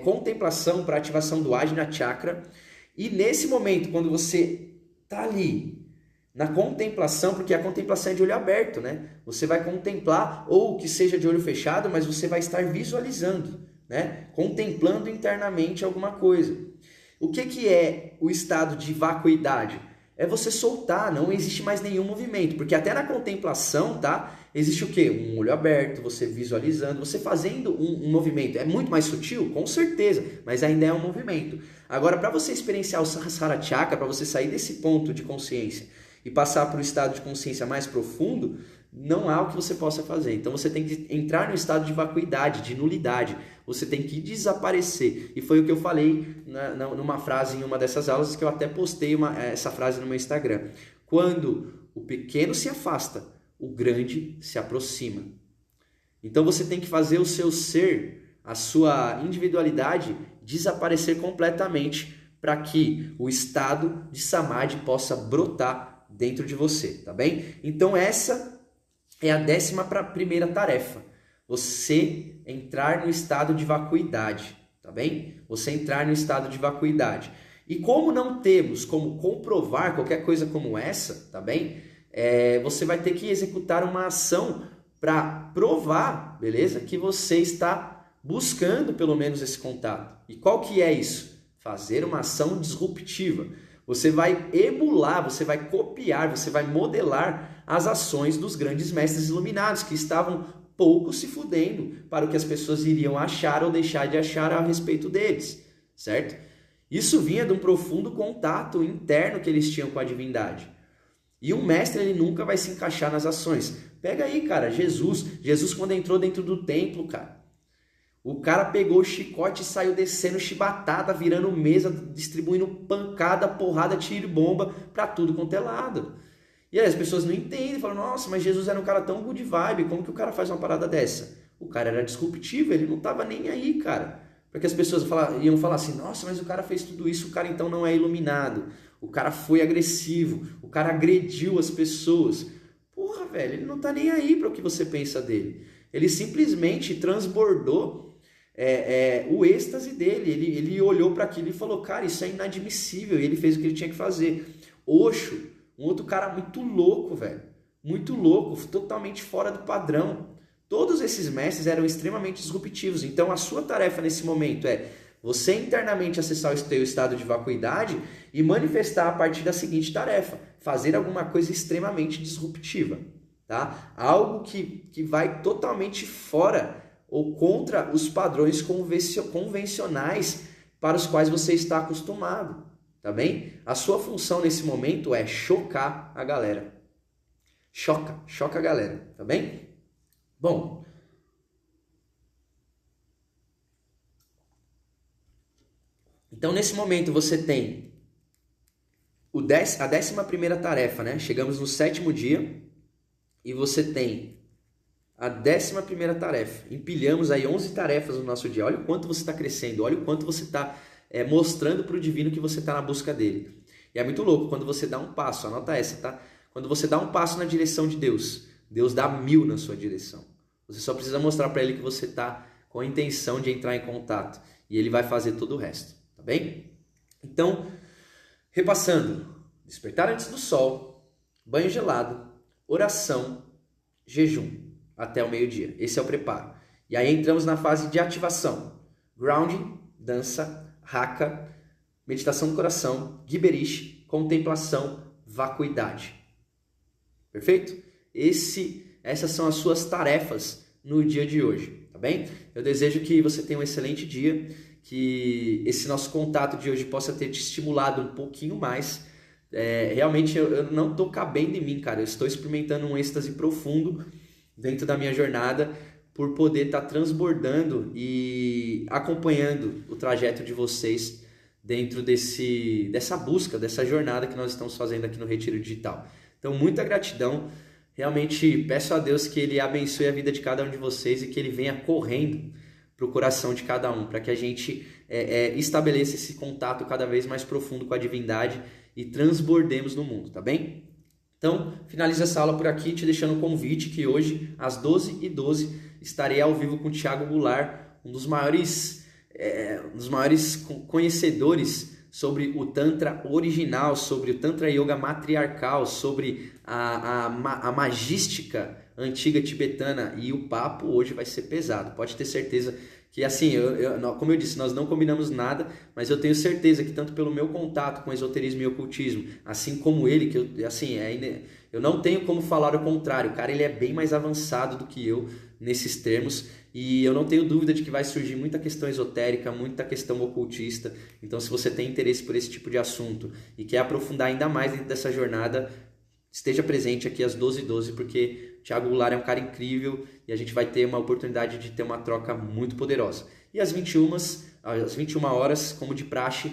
contemplação para ativação do ajna chakra. E nesse momento, quando você está ali na contemplação, porque a contemplação é de olho aberto, né? Você vai contemplar, ou que seja de olho fechado, mas você vai estar visualizando, né? Contemplando internamente alguma coisa. O que é o estado de vacuidade? É você soltar, não existe mais nenhum movimento, porque até na contemplação, tá? Existe o quê? Um olho aberto, você visualizando, você fazendo um movimento. É muito mais sutil? Com certeza, mas ainda é um movimento. Agora, para você experienciar o Sahasrara Chakra, para você sair desse ponto de consciência e passar para o estado de consciência mais profundo, não há o que você possa fazer. Então você tem que entrar no estado de vacuidade, de nulidade. Você tem que desaparecer. E foi o que eu falei numa frase em uma dessas aulas, que eu até postei essa frase no meu Instagram. Quando o pequeno se afasta, o grande se aproxima. Então você tem que fazer o seu ser, a sua individualidade, desaparecer completamente para que o estado de Samadhi possa brotar dentro de você, tá bem? Então essa é a 11ª tarefa. Você entrar no estado de vacuidade, tá bem? Você entrar no estado de vacuidade. E como não temos como comprovar qualquer coisa como essa, tá bem? Você vai ter que executar uma ação para provar, beleza? Que você está buscando pelo menos esse contato. E qual que é isso? Fazer uma ação disruptiva. Você vai emular, você vai copiar, você vai modelar as ações dos grandes mestres iluminados que estavam pouco se fudendo para o que as pessoas iriam achar ou deixar de achar a respeito deles, certo? Isso vinha de um profundo contato interno que eles tinham com a divindade. E um mestre, ele nunca vai se encaixar nas ações. Pega aí, cara, Jesus quando entrou dentro do templo, cara, o cara pegou o chicote e saiu descendo chibatada, virando mesa, distribuindo pancada, porrada, tiro e bomba pra tudo quanto é lado. E aí as pessoas não entendem, falam, nossa, mas Jesus era um cara tão good vibe, como que o cara faz uma parada dessa? O cara era disruptivo, ele não tava nem aí, cara. Porque as pessoas iam falar assim, nossa, mas o cara fez tudo isso, o cara então não é iluminado. O cara foi agressivo, o cara agrediu as pessoas. Porra, velho, ele não tá nem aí para o que você pensa dele. Ele simplesmente transbordou o êxtase dele. Ele olhou para aquilo e falou, cara, isso é inadmissível. E ele fez o que ele tinha que fazer. Osho, um outro cara muito louco, velho. Muito louco, totalmente fora do padrão. Todos esses mestres eram extremamente disruptivos. Então a sua tarefa nesse momento é você internamente acessar o seu estado de vacuidade e manifestar a partir da seguinte tarefa: fazer alguma coisa extremamente disruptiva, tá? Algo que vai totalmente fora ou contra os padrões convencionais para os quais você está acostumado, tá bem? A sua função nesse momento é chocar a galera. Choca a galera, tá bem? Bom, então nesse momento você tem a 11ª tarefa, né? Chegamos no 7º dia e você tem a 11ª tarefa. Empilhamos aí 11 tarefas no nosso dia. Olha o quanto você está crescendo, olha o quanto você está mostrando para o divino que você está na busca dele. E é muito louco quando você dá um passo, anota essa, tá? Quando você dá um passo na direção de Deus, Deus dá 1000 na sua direção. Você só precisa mostrar para ele que você está com a intenção de entrar em contato e ele vai fazer todo o resto, tá bem? Então, repassando: despertar antes do sol, banho gelado, oração, jejum até o meio-dia. Esse é o preparo. E aí entramos na fase de ativação: grounding, dança, haka, meditação do coração, giberish, contemplação, vacuidade. Perfeito? Essas são as suas tarefas no dia de hoje, tá bem? Eu desejo que você tenha um excelente dia, que esse nosso contato de hoje possa ter te estimulado um pouquinho mais. Realmente eu não estou cabendo em mim, cara. Eu estou experimentando um êxtase profundo dentro da minha jornada por poder estar transbordando e acompanhando o trajeto de vocês dentro dessa busca, dessa jornada que nós estamos fazendo aqui no Retiro Digital. Então, muita gratidão. Realmente peço a Deus que Ele abençoe a vida de cada um de vocês e que Ele venha correndo para o coração de cada um, para que a gente estabeleça esse contato cada vez mais profundo com a divindade e transbordemos no mundo, tá bem? Então, finalizo essa aula por aqui, te deixando um convite que hoje, às 12h12, estarei ao vivo com o Thiago Goulart, um dos maiores conhecedores sobre o Tantra original, sobre o Tantra Yoga matriarcal, sobre a magística antiga tibetana, e o papo hoje vai ser pesado. Pode ter certeza que, assim, como eu disse, nós não combinamos nada, mas eu tenho certeza que tanto pelo meu contato com esoterismo e ocultismo, assim como ele, eu não tenho como falar o contrário. O cara, ele é bem mais avançado do que eu nesses termos, e eu não tenho dúvida de que vai surgir muita questão esotérica, muita questão ocultista. Então, se você tem interesse por esse tipo de assunto e quer aprofundar ainda mais dentro dessa jornada, esteja presente aqui às 12h12, porque o Thiago Goulart é um cara incrível e a gente vai ter uma oportunidade de ter uma troca muito poderosa. E às 21 horas, como de praxe,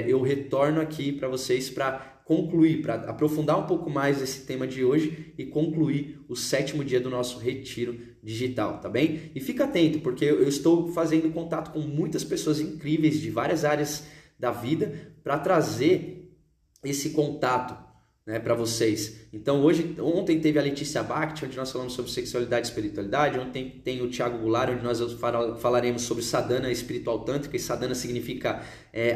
eu retorno aqui para vocês para concluir, para aprofundar um pouco mais esse tema de hoje e concluir o 7º dia do nosso retiro digital, tá bem? E fica atento, porque eu estou fazendo contato com muitas pessoas incríveis de várias áreas da vida para trazer esse contato né, para vocês. Então ontem teve a Letícia Bhakti, onde nós falamos sobre sexualidade e espiritualidade. Ontem tem o Thiago Goulart, onde nós falaremos sobre sadhana espiritual tântrica, e sadhana significa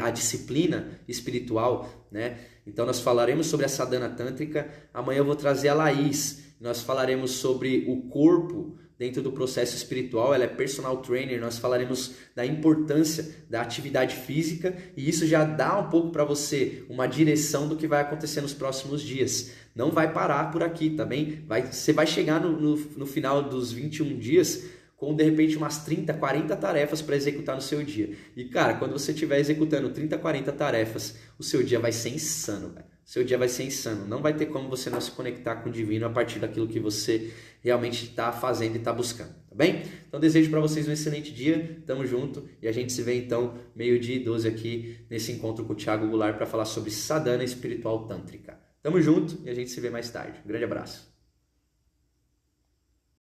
a disciplina espiritual, né? Então nós falaremos sobre a sadhana tântrica. Amanhã eu vou trazer a Laís, nós falaremos sobre o corpo dentro do processo espiritual. Ela é personal trainer, nós falaremos da importância da atividade física, e isso já dá um pouco para você uma direção do que vai acontecer nos próximos dias. Não vai parar por aqui, tá bem? Você vai chegar no final dos 21 dias com, de repente, umas 30, 40 tarefas para executar no seu dia. E, cara, quando você estiver executando 30, 40 tarefas, o seu dia vai ser insano, velho. Seu dia vai ser insano. Não vai ter como você não se conectar com o divino a partir daquilo que você realmente está fazendo e está buscando, tá bem? Então desejo para vocês um excelente dia, tamo junto, e a gente se vê então 12h12 aqui nesse encontro com o Thiago Goulart para falar sobre sadhana espiritual tântrica. Tamo junto e a gente se vê mais tarde. Um grande abraço.